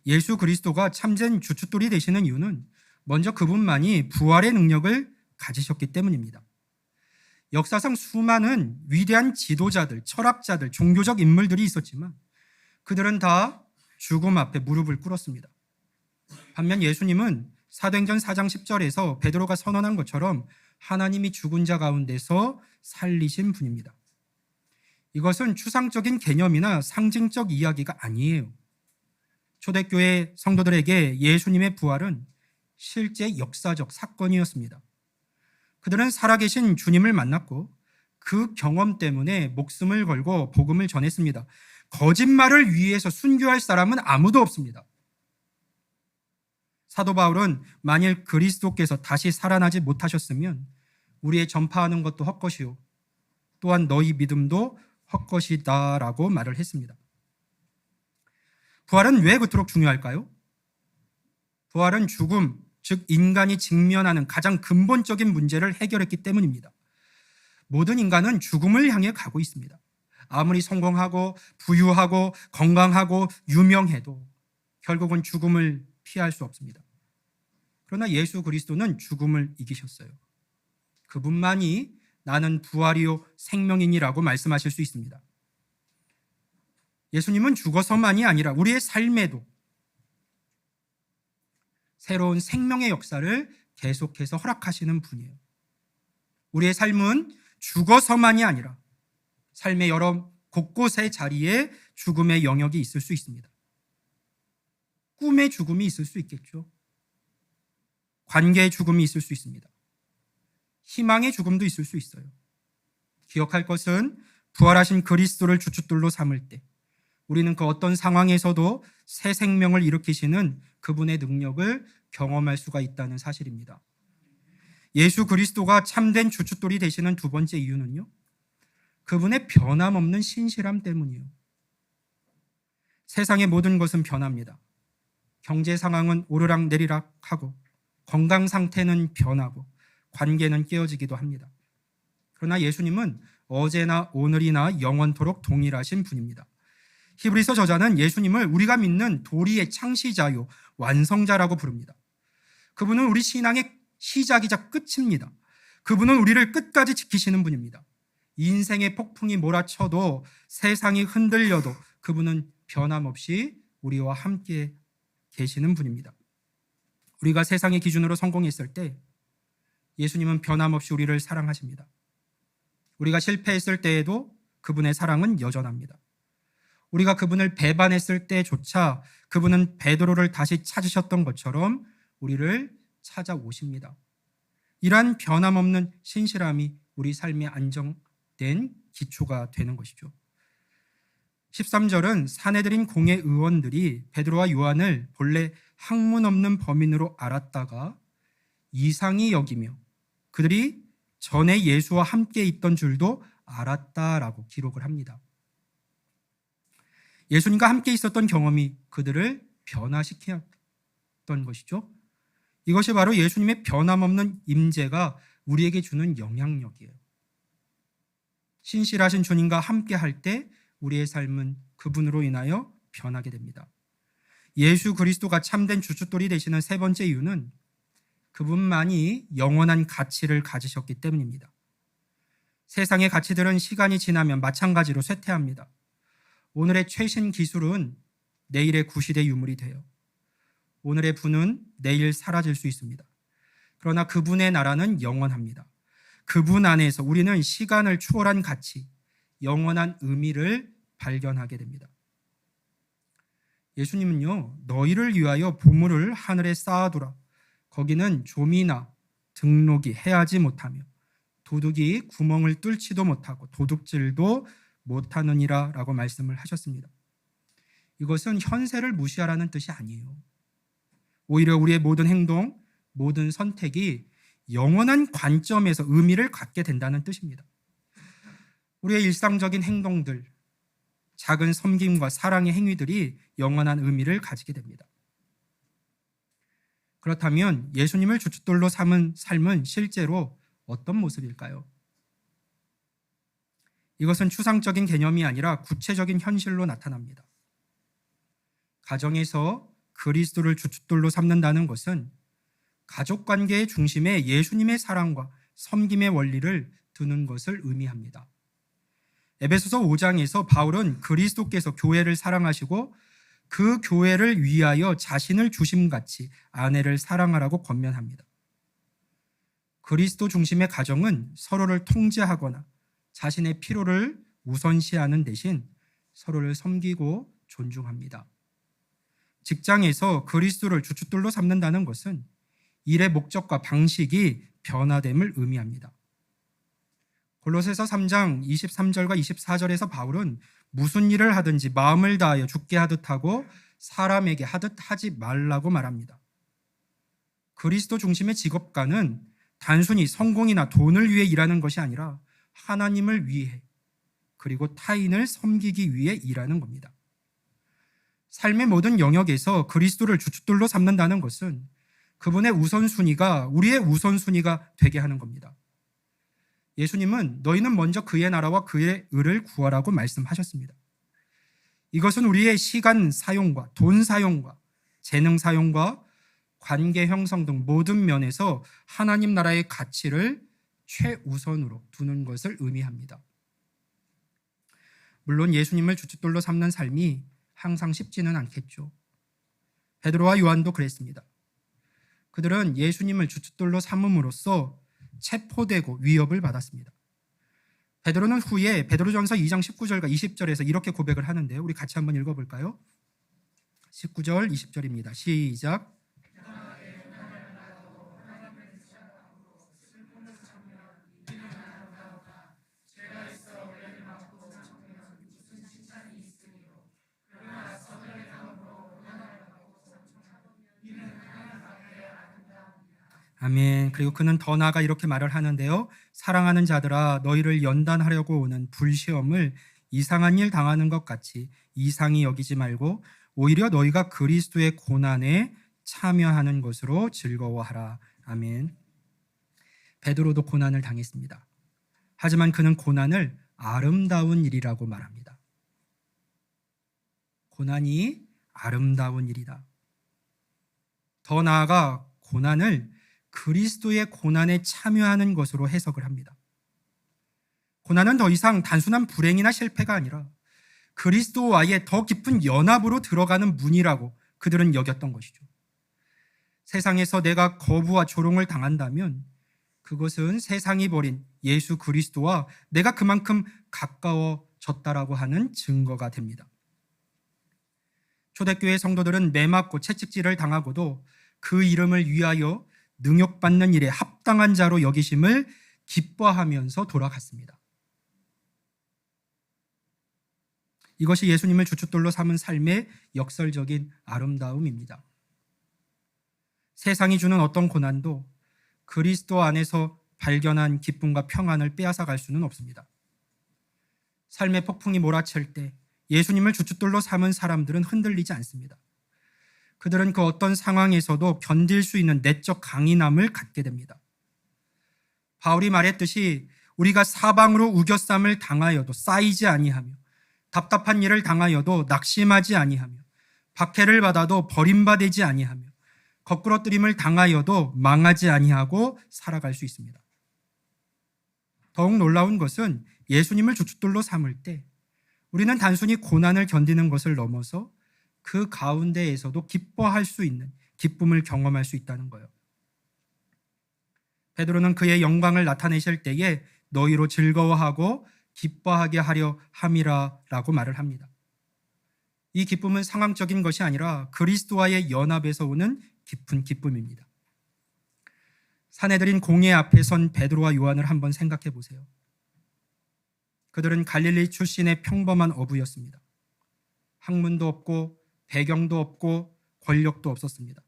예수 그리스도가 참된 주춧돌이 되시는 이유는 먼저 그분만이 부활의 능력을 가지셨기 때문입니다. 역사상 수많은 위대한 지도자들, 철학자들, 종교적 인물들이 있었지만 그들은 다 죽음 앞에 무릎을 꿇었습니다. 반면 예수님은 사도행전 4장 10절에서 베드로가 선언한 것처럼 하나님이 죽은 자 가운데서 살리신 분입니다. 이것은 추상적인 개념이나 상징적 이야기가 아니에요. 초대교회 성도들에게 예수님의 부활은 실제 역사적 사건이었습니다. 그들은 살아계신 주님을 만났고 그 경험 때문에 목숨을 걸고 복음을 전했습니다. 거짓말을 위해서 순교할 사람은 아무도 없습니다. 사도 바울은 만일 그리스도께서 다시 살아나지 못하셨으면 우리의 전파하는 것도 헛것이요 또한 너희 믿음도 헛것이다라고 말을 했습니다. 부활은 왜 그토록 중요할까요? 부활은 죽음, 즉 인간이 직면하는 가장 근본적인 문제를 해결했기 때문입니다. 모든 인간은 죽음을 향해 가고 있습니다. 아무리 성공하고 부유하고 건강하고 유명해도 결국은 죽음을 피할 수 없습니다. 그러나 예수 그리스도는 죽음을 이기셨어요. 그분만이 나는 부활이요 생명이니라고 말씀하실 수 있습니다. 예수님은 죽어서만이 아니라 우리의 삶에도 새로운 생명의 역사를 계속해서 허락하시는 분이에요. 우리의 삶은 죽어서만이 아니라 삶의 여러 곳곳의 자리에 죽음의 영역이 있을 수 있습니다. 꿈의 죽음이 있을 수 있겠죠. 관계의 죽음이 있을 수 있습니다. 희망의 죽음도 있을 수 있어요. 기억할 것은 부활하신 그리스도를 주춧돌로 삼을 때 우리는 그 어떤 상황에서도 새 생명을 일으키시는 그분의 능력을 경험할 수가 있다는 사실입니다. 예수 그리스도가 참된 주춧돌이 되시는 두 번째 이유는요, 그분의 변함없는 신실함 때문이에요. 세상의 모든 것은 변합니다. 경제 상황은 오르락 내리락 하고 건강 상태는 변하고 관계는 깨어지기도 합니다. 그러나 예수님은 어제나 오늘이나 영원토록 동일하신 분입니다. 히브리서 저자는 예수님을 우리가 믿는 도리의 창시자요 완성자라고 부릅니다. 그분은 우리 신앙의 시작이자 끝입니다. 그분은 우리를 끝까지 지키시는 분입니다. 인생의 폭풍이 몰아쳐도 세상이 흔들려도 그분은 변함없이 우리와 함께 계시는 분입니다. 우리가 세상의 기준으로 성공했을 때 예수님은 변함없이 우리를 사랑하십니다. 우리가 실패했을 때에도 그분의 사랑은 여전합니다. 우리가 그분을 배반했을 때조차 그분은 베드로를 다시 찾으셨던 것처럼 우리를 찾아오십니다. 이러한 변함없는 신실함이 우리 삶의 안정된 기초가 되는 것이죠. 13절은 사내들인 공회 의원들이 베드로와 요한을 본래 학문 없는 범인으로 알았다가 이상히 여기며 그들이 전에 예수와 함께 있던 줄도 알았다라고 기록을 합니다. 예수님과 함께 있었던 경험이 그들을 변화시켰던 것이죠. 이것이 바로 예수님의 변함없는 임재가 우리에게 주는 영향력이에요. 신실하신 주님과 함께 할 때 우리의 삶은 그분으로 인하여 변하게 됩니다. 예수 그리스도가 참된 주춧돌이 되시는 세 번째 이유는 그분만이 영원한 가치를 가지셨기 때문입니다. 세상의 가치들은 시간이 지나면 마찬가지로 쇠퇴합니다. 오늘의 최신 기술은 내일의 구시대 유물이 돼요. 오늘의 부는 내일 사라질 수 있습니다. 그러나 그분의 나라는 영원합니다. 그분 안에서 우리는 시간을 초월한 가치, 영원한 의미를 발견하게 됩니다. 예수님은요, 너희를 위하여 보물을 하늘에 쌓아두라. 거기는 조미나 등록이 해하지 못하며 도둑이 구멍을 뚫지도 못하고 도둑질도 못하느니라 라고 말씀을 하셨습니다. 이것은 현세를 무시하라는 뜻이 아니에요. 오히려 우리의 모든 행동, 모든 선택이 영원한 관점에서 의미를 갖게 된다는 뜻입니다. 우리의 일상적인 행동들, 작은 섬김과 사랑의 행위들이 영원한 의미를 가지게 됩니다. 그렇다면 예수님을 주춧돌로 삼은 삶은 실제로 어떤 모습일까요? 이것은 추상적인 개념이 아니라 구체적인 현실로 나타납니다. 가정에서 그리스도를 주춧돌로 삼는다는 것은 가족관계의 중심에 예수님의 사랑과 섬김의 원리를 두는 것을 의미합니다. 에베소서 5장에서 바울은 그리스도께서 교회를 사랑하시고 그 교회를 위하여 자신을 주심같이 아내를 사랑하라고 권면합니다. 그리스도 중심의 가정은 서로를 통제하거나 자신의 필요를 우선시하는 대신 서로를 섬기고 존중합니다. 직장에서 그리스도를 주춧돌로 삼는다는 것은 일의 목적과 방식이 변화됨을 의미합니다. 골로새서 3장 23절과 24절에서 바울은 무슨 일을 하든지 마음을 다하여 주께 하듯 하고 사람에게 하듯 하지 말라고 말합니다. 그리스도 중심의 직업가는 단순히 성공이나 돈을 위해 일하는 것이 아니라 하나님을 위해 그리고 타인을 섬기기 위해 일하는 겁니다. 삶의 모든 영역에서 그리스도를 주춧돌로 삼는다는 것은 그분의 우선순위가 우리의 우선순위가 되게 하는 겁니다. 예수님은 너희는 먼저 그의 나라와 그의 의를 구하라고 말씀하셨습니다. 이것은 우리의 시간 사용과 돈 사용과 재능 사용과 관계 형성 등 모든 면에서 하나님 나라의 가치를 최우선으로 두는 것을 의미합니다. 물론 예수님을 주춧돌로 삼는 삶이 항상 쉽지는 않겠죠. 베드로와 요한도 그랬습니다. 그들은 예수님을 주춧돌로 삼음으로써 체포되고 위협을 받았습니다. 베드로는 후에 베드로전서 2장 19절과 20절에서 이렇게 고백을 하는데요. 우리 같이 한번 읽어볼까요? 19절 20절입니다. 시작. 아멘. 그리고 그는 더 나아가 이렇게 말을 하는데요. 사랑하는 자들아, 너희를 연단하려고 오는 불시험을 이상한 일 당하는 것 같이 이상히 여기지 말고 오히려 너희가 그리스도의 고난에 참여하는 것으로 즐거워하라. 아멘. 베드로도 고난을 당했습니다. 하지만 그는 고난을 아름다운 일이라고 말합니다. 고난이 아름다운 일이다. 더 나아가 고난을 그리스도의 고난에 참여하는 것으로 해석을 합니다. 고난은 더 이상 단순한 불행이나 실패가 아니라 그리스도와의 더 깊은 연합으로 들어가는 문이라고 그들은 여겼던 것이죠. 세상에서 내가 거부와 조롱을 당한다면 그것은 세상이 버린 예수 그리스도와 내가 그만큼 가까워졌다라고 하는 증거가 됩니다. 초대교회 성도들은 매맞고 채찍질을 당하고도 그 이름을 위하여 능욕받는 일에 합당한 자로 여기심을 기뻐하면서 돌아갔습니다. 이것이 예수님을 주춧돌로 삼은 삶의 역설적인 아름다움입니다. 세상이 주는 어떤 고난도 그리스도 안에서 발견한 기쁨과 평안을 빼앗아 갈 수는 없습니다. 삶의 폭풍이 몰아칠 때 예수님을 주춧돌로 삼은 사람들은 흔들리지 않습니다. 그들은 그 어떤 상황에서도 견딜 수 있는 내적 강인함을 갖게 됩니다. 바울이 말했듯이 우리가 사방으로 우겨쌈을 당하여도 쌓이지 아니하며 답답한 일을 당하여도 낙심하지 아니하며 박해를 받아도 버림받지 아니하며 거꾸러뜨림을 당하여도 망하지 아니하고 살아갈 수 있습니다. 더욱 놀라운 것은 예수님을 주춧돌로 삼을 때 우리는 단순히 고난을 견디는 것을 넘어서 그 가운데에서도 기뻐할 수 있는 기쁨을 경험할 수 있다는 거예요. 베드로는 그의 영광을 나타내실 때에 너희로 즐거워하고 기뻐하게 하려 함이라라고 말을 합니다. 이 기쁨은 상황적인 것이 아니라 그리스도와의 연합에서 오는 깊은 기쁨입니다. 사내들인 공회 앞에 선 베드로와 요한을 한번 생각해 보세요. 그들은 갈릴리 출신의 평범한 어부였습니다. 학문도 없고 배경도 없고 권력도 없었습니다.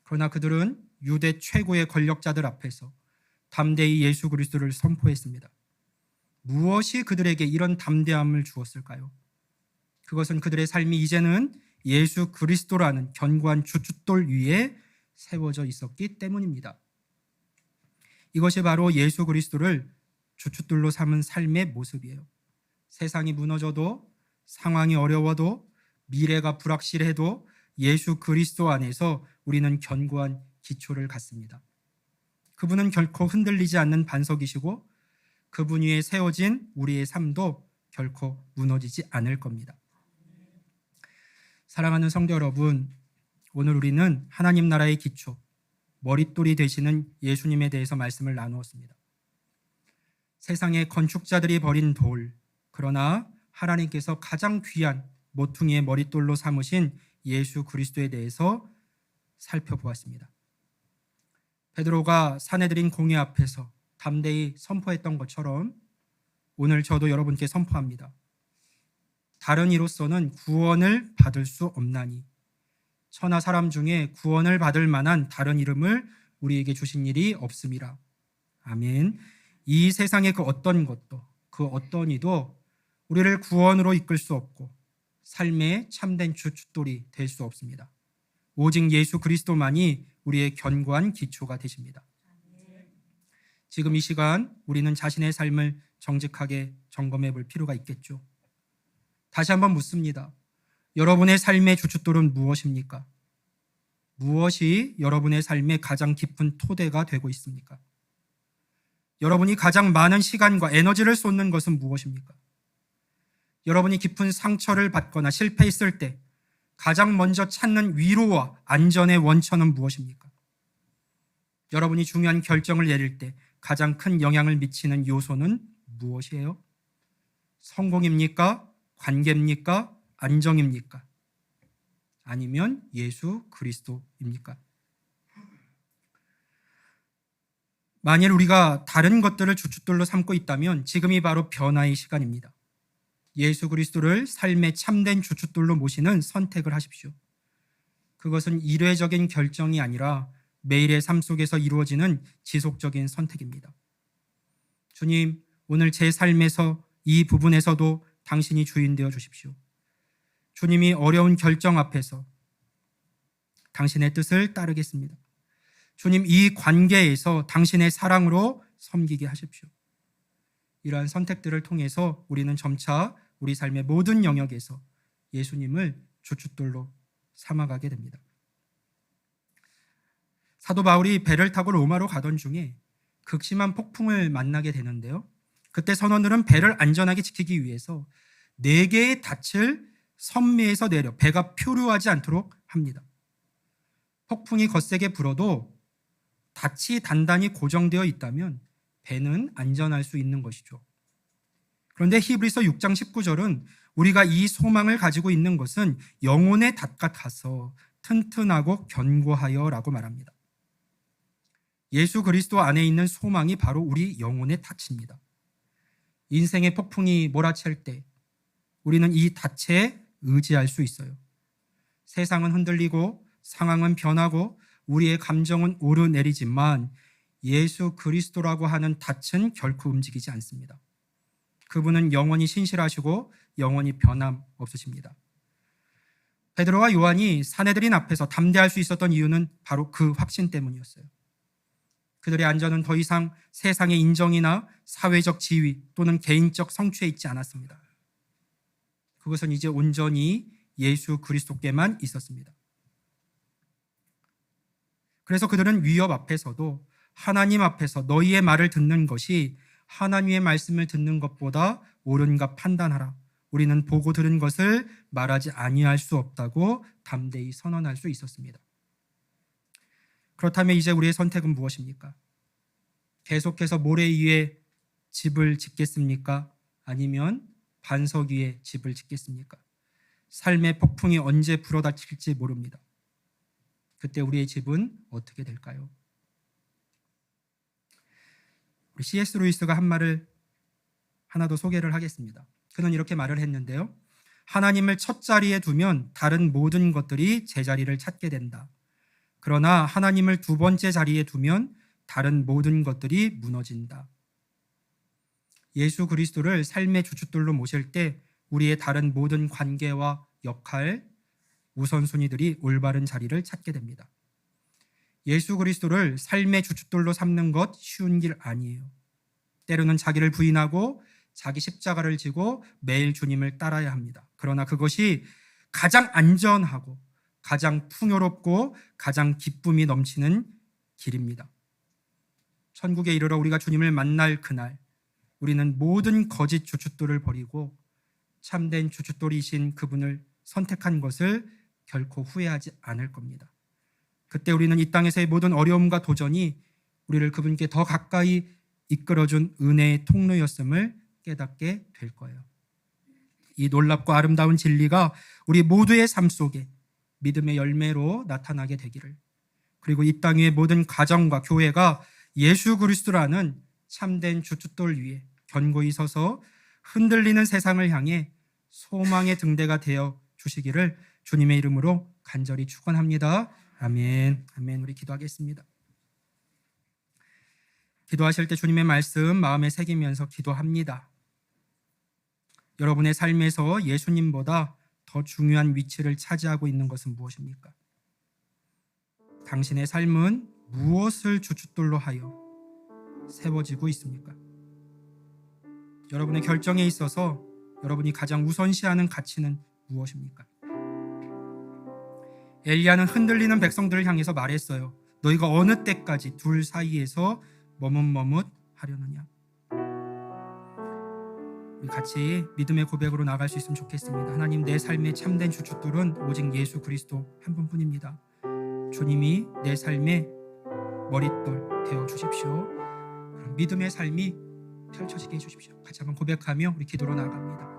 그러나 그들은 유대 최고의 권력자들 앞에서 담대히 예수 그리스도를 선포했습니다. 무엇이 그들에게 이런 담대함을 주었을까요? 그것은 그들의 삶이 이제는 예수 그리스도라는 견고한 주춧돌 위에 세워져 있었기 때문입니다. 이것이 바로 예수 그리스도를 주춧돌로 삼은 삶의 모습이에요. 세상이 무너져도 상황이 어려워도 미래가 불확실해도 예수 그리스도 안에서 우리는 견고한 기초를 갖습니다. 그분은 결코 흔들리지 않는 반석이시고 그분 위에 세워진 우리의 삶도 결코 무너지지 않을 겁니다. 사랑하는 성도 여러분, 오늘 우리는 하나님 나라의 기초, 머릿돌이 되시는 예수님에 대해서 말씀을 나누었습니다. 세상의 건축자들이 버린 돌, 그러나 하나님께서 가장 귀한 모퉁이의 머릿돌로 삼으신 예수 그리스도에 대해서 살펴보았습니다. 베드로가 사내들인 공회 앞에서 담대히 선포했던 것처럼 오늘 저도 여러분께 선포합니다. 다른 이로서는 구원을 받을 수 없나니 천하 사람 중에 구원을 받을 만한 다른 이름을 우리에게 주신 일이 없음이라. 아멘. 이 세상의 그 어떤 것도 그 어떤 이도 우리를 구원으로 이끌 수 없고 삶의 참된 주춧돌이 될 수 없습니다. 오직 예수 그리스도만이 우리의 견고한 기초가 되십니다. 지금 이 시간 우리는 자신의 삶을 정직하게 점검해 볼 필요가 있겠죠. 다시 한번 묻습니다. 여러분의 삶의 주춧돌은 무엇입니까? 무엇이 여러분의 삶의 가장 깊은 토대가 되고 있습니까? 여러분이 가장 많은 시간과 에너지를 쏟는 것은 무엇입니까? 여러분이 깊은 상처를 받거나 실패했을 때 가장 먼저 찾는 위로와 안전의 원천은 무엇입니까? 여러분이 중요한 결정을 내릴 때 가장 큰 영향을 미치는 요소는 무엇이에요? 성공입니까? 관계입니까? 안정입니까? 아니면 예수 그리스도입니까? 만일 우리가 다른 것들을 주춧돌로 삼고 있다면 지금이 바로 변화의 시간입니다. 예수 그리스도를 삶의 참된 주춧돌로 모시는 선택을 하십시오. 그것은 일회적인 결정이 아니라 매일의 삶 속에서 이루어지는 지속적인 선택입니다. 주님, 오늘 제 삶에서 이 부분에서도 당신이 주인 되어 주십시오. 주님이 어려운 결정 앞에서 당신의 뜻을 따르겠습니다. 주님, 이 관계에서 당신의 사랑으로 섬기게 하십시오. 이러한 선택들을 통해서 우리는 점차 우리 삶의 모든 영역에서 예수님을 주춧돌로 삼아가게 됩니다. 사도 바울이 배를 타고 로마로 가던 중에 극심한 폭풍을 만나게 되는데요. 그때 선원들은 배를 안전하게 지키기 위해서 4개의 닻을 선미에서 내려 배가 표류하지 않도록 합니다. 폭풍이 거세게 불어도 닻이 단단히 고정되어 있다면 배는 안전할 수 있는 것이죠. 그런데 히브리서 6장 19절은 우리가 이 소망을 가지고 있는 것은 영혼의 닷 같아서 튼튼하고 견고하여 라고 말합니다. 예수 그리스도 안에 있는 소망이 바로 우리 영혼의 닻입니다. 인생의 폭풍이 몰아칠 때 우리는 이 닻에 의지할 수 있어요. 세상은 흔들리고 상황은 변하고 우리의 감정은 오르내리지만 예수 그리스도라고 하는 닻은 결코 움직이지 않습니다. 그분은 영원히 신실하시고 영원히 변함없으십니다. 베드로와 요한이 사내들인 앞에서 담대할 수 있었던 이유는 바로 그 확신 때문이었어요. 그들의 안전은 더 이상 세상의 인정이나 사회적 지위 또는 개인적 성취에 있지 않았습니다. 그것은 이제 온전히 예수 그리스도께만 있었습니다. 그래서 그들은 위협 앞에서도 하나님 앞에서 너희의 말을 듣는 것이 하나님의 말씀을 듣는 것보다 옳은가 판단하라. 우리는 보고 들은 것을 말하지 아니할 수 없다고 담대히 선언할 수 있었습니다. 그렇다면 이제 우리의 선택은 무엇입니까? 계속해서 모래 위에 집을 짓겠습니까? 아니면 반석 위에 집을 짓겠습니까? 삶의 폭풍이 언제 불어닥칠지 모릅니다. 그때 우리의 집은 어떻게 될까요? 우리 C.S. 루이스가 한 말을 하나 더 소개를 하겠습니다. 그는 이렇게 말을 했는데요. 하나님을 첫 자리에 두면 다른 모든 것들이 제자리를 찾게 된다. 그러나 하나님을 두 번째 자리에 두면 다른 모든 것들이 무너진다. 예수 그리스도를 삶의 주춧돌로 모실 때 우리의 다른 모든 관계와 역할, 우선순위들이 올바른 자리를 찾게 됩니다. 예수 그리스도를 삶의 주춧돌로 삼는 것 쉬운 길 아니에요. 때로는 자기를 부인하고 자기 십자가를 지고 매일 주님을 따라야 합니다. 그러나 그것이 가장 안전하고 가장 풍요롭고 가장 기쁨이 넘치는 길입니다. 천국에 이르러 우리가 주님을 만날 그날 우리는 모든 거짓 주춧돌을 버리고 참된 주춧돌이신 그분을 선택한 것을 결코 후회하지 않을 겁니다. 그때 우리는 이 땅에서의 모든 어려움과 도전이 우리를 그분께 더 가까이 이끌어준 은혜의 통로였음을 깨닫게 될 거예요. 이 놀랍고 아름다운 진리가 우리 모두의 삶 속에 믿음의 열매로 나타나게 되기를, 그리고 이 땅 위의 모든 가정과 교회가 예수 그리스도라는 참된 주춧돌 위에 견고히 서서 흔들리는 세상을 향해 소망의 등대가 되어 주시기를 주님의 이름으로 간절히 축원합니다. 아멘. 아멘. 우리 기도하겠습니다. 기도하실 때 주님의 말씀 마음에 새기면서 기도합니다. 여러분의 삶에서 예수님보다 더 중요한 위치를 차지하고 있는 것은 무엇입니까? 당신의 삶은 무엇을 주춧돌로 하여 세워지고 있습니까? 여러분의 결정에 있어서 여러분이 가장 우선시하는 가치는 무엇입니까? 엘리야는 흔들리는 백성들을 향해서 말했어요. 너희가 어느 때까지 둘 사이에서 머뭇머뭇 하려느냐. 우리 같이 믿음의 고백으로 나갈 수 있으면 좋겠습니다. 하나님, 내 삶의 참된 주춧돌은 오직 예수 그리스도 한 분뿐입니다. 주님이 내 삶의 머릿돌 되어 주십시오. 믿음의 삶이 펼쳐지게 해주십시오. 같이 한번 고백하며 우리 기도로 나아갑니다.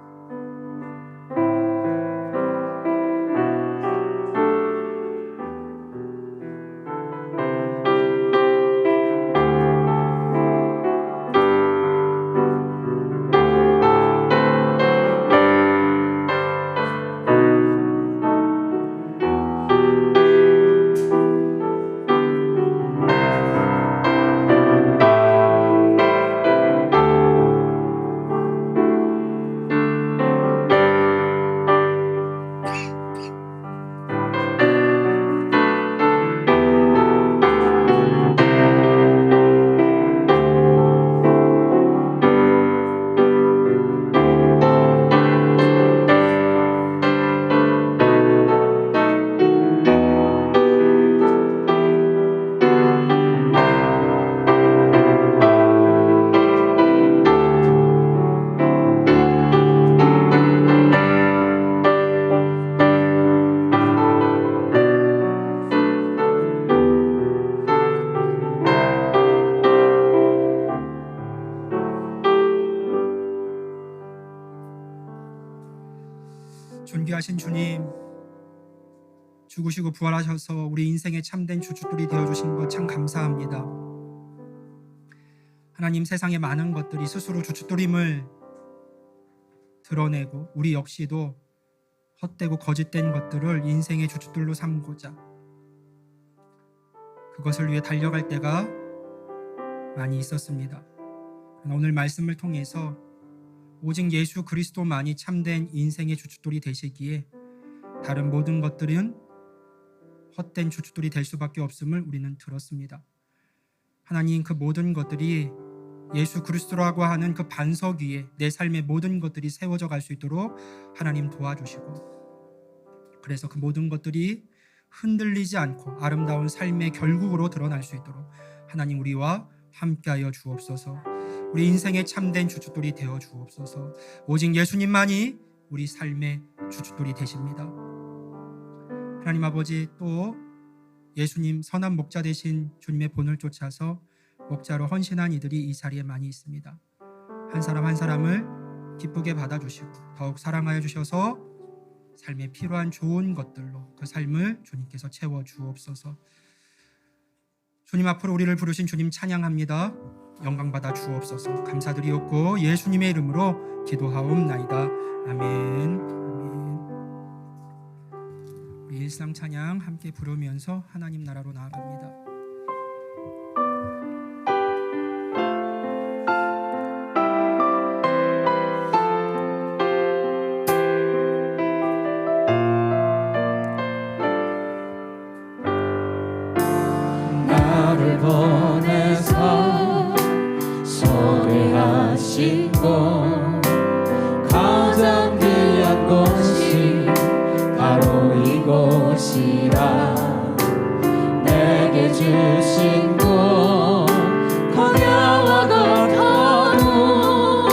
존귀하신 주님, 죽으시고 부활하셔서 우리 인생의 참된 주춧돌이 되어주신 것 참 감사합니다. 하나님, 세상의 많은 것들이 스스로 주춧돌임을 드러내고 우리 역시도 헛되고 거짓된 것들을 인생의 주춧돌로 삼고자 그것을 위해 달려갈 때가 많이 있었습니다. 오늘 말씀을 통해서 오직 예수 그리스도만이 참된 인생의 주춧돌이 되시기에 다른 모든 것들은 헛된 주춧돌이 될 수밖에 없음을 우리는 들었습니다. 하나님, 그 모든 것들이 예수 그리스도라고 하는 그 반석 위에 내 삶의 모든 것들이 세워져 갈 수 있도록 하나님 도와주시고, 그래서 그 모든 것들이 흔들리지 않고 아름다운 삶의 결국으로 드러날 수 있도록 하나님 우리와 함께하여 주옵소서. 우리 인생의 참된 주춧돌이 되어 주옵소서. 오직 예수님만이 우리 삶의 주춧돌이 되십니다. 하나님 아버지, 또 예수님 선한 목자 되신 주님의 본을 쫓아서 목자로 헌신한 이들이 이 자리에 많이 있습니다. 한 사람 한 사람을 기쁘게 받아주시고 더욱 사랑하여 주셔서 삶에 필요한 좋은 것들로 그 삶을 주님께서 채워 주옵소서. 주님 앞으로 우리를 부르신 주님 찬양합니다. 영광 받아 주옵소서. 감사드리옵고 예수님의 이름으로 기도하옵나이다. 아멘. 우리 일상 찬양 함께 부르면서 하나님 나라로 나아갑니다. 나를 보내서 소개하시고 가장 귀한 곳이 바로 이곳이라 내게 주신 곳 광야와 같아도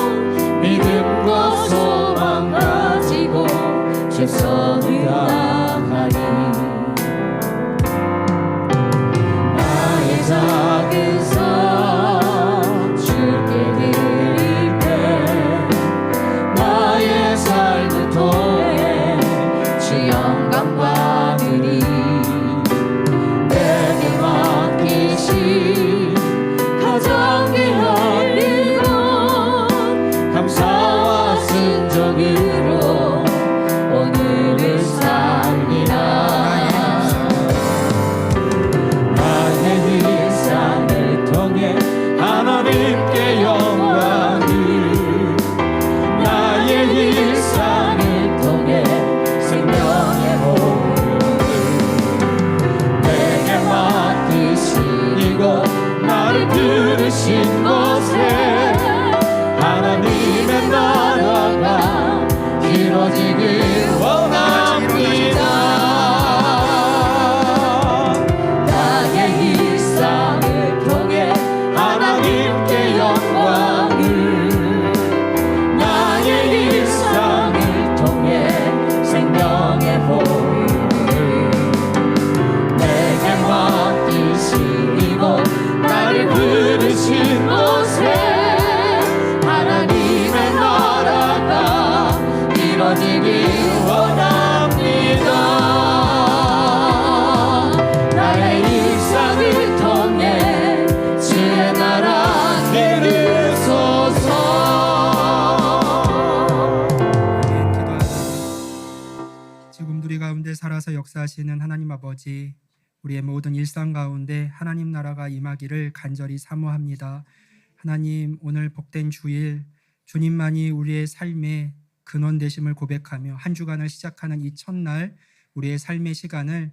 믿음과 소망 가지고 최선을 다하리. 나의 작은 삶 주께 드릴 때 나의 삶을 통해 주 영광 받으리. 내게 맡기신 가장 귀한 일은 감사와 순종으로 오늘을 살리라. 나의 일상을 통해 하나님께 영광을, 나의 일상을 통해 생명의 복을 내게 맡기신 이곳 나를 부르신 곳에 하나님의 나라가 이루어지길 원합니다. 나의 일상을 통해 하나님께 영광을, 나의 일상을 통해 생명의 복을 내게 맡기신 이곳 나를 부르신 곳에 하나님의 나라가 이루어지길 원합니다. 나의 일상을 통해 주의 나라 이루소서. 기도하자. 지금 우리 가운데 살아서 역사하시는 하나님 아버지, 우리의 모든 일상 가운데 하나님 나라가 임하기를 간절히 사모합니다. 하나님, 오늘 복된 주일 주님만이 우리의 삶의 근원 되심을 고백하며 한 주간을 시작하는 이 첫날 우리의 삶의 시간을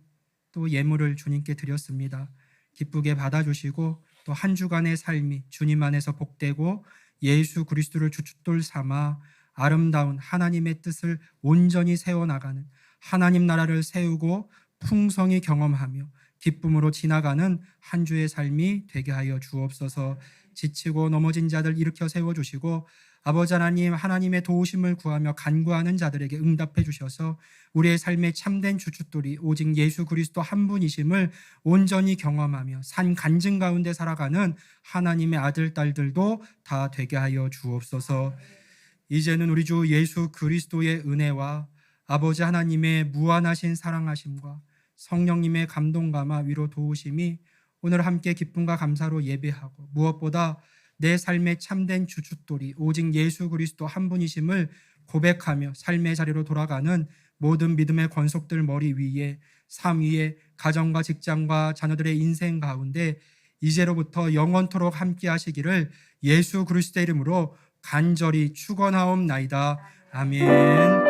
또 예물을 주님께 드렸습니다. 기쁘게 받아주시고 또 한 주간의 삶이 주님 안에서 복되고 예수 그리스도를 주춧돌 삼아 아름다운 하나님의 뜻을 온전히 세워나가는 하나님 나라를 세우고 풍성히 경험하며 기쁨으로 지나가는 한 주의 삶이 되게 하여 주옵소서. 지치고 넘어진 자들 일으켜 세워주시고 아버지 하나님, 하나님의 도우심을 구하며 간구하는 자들에게 응답해 주셔서 우리의 삶의 참된 주춧돌이 오직 예수 그리스도 한 분이심을 온전히 경험하며 산 간증 가운데 살아가는 하나님의 아들, 딸들도 다 되게 하여 주옵소서. 이제는 우리 주 예수 그리스도의 은혜와 아버지 하나님의 무한하신 사랑하심과 성령님의 감동감화 위로 도우심이 오늘 함께 기쁨과 감사로 예배하고 무엇보다 내 삶의 참된 주춧돌이 오직 예수 그리스도 한 분이심을 고백하며 삶의 자리로 돌아가는 모든 믿음의 권속들 머리 위에 삶 위에 가정과 직장과 자녀들의 인생 가운데 이제로부터 영원토록 함께 하시기를 예수 그리스도의 이름으로 간절히 축원하옵나이다. 아멘.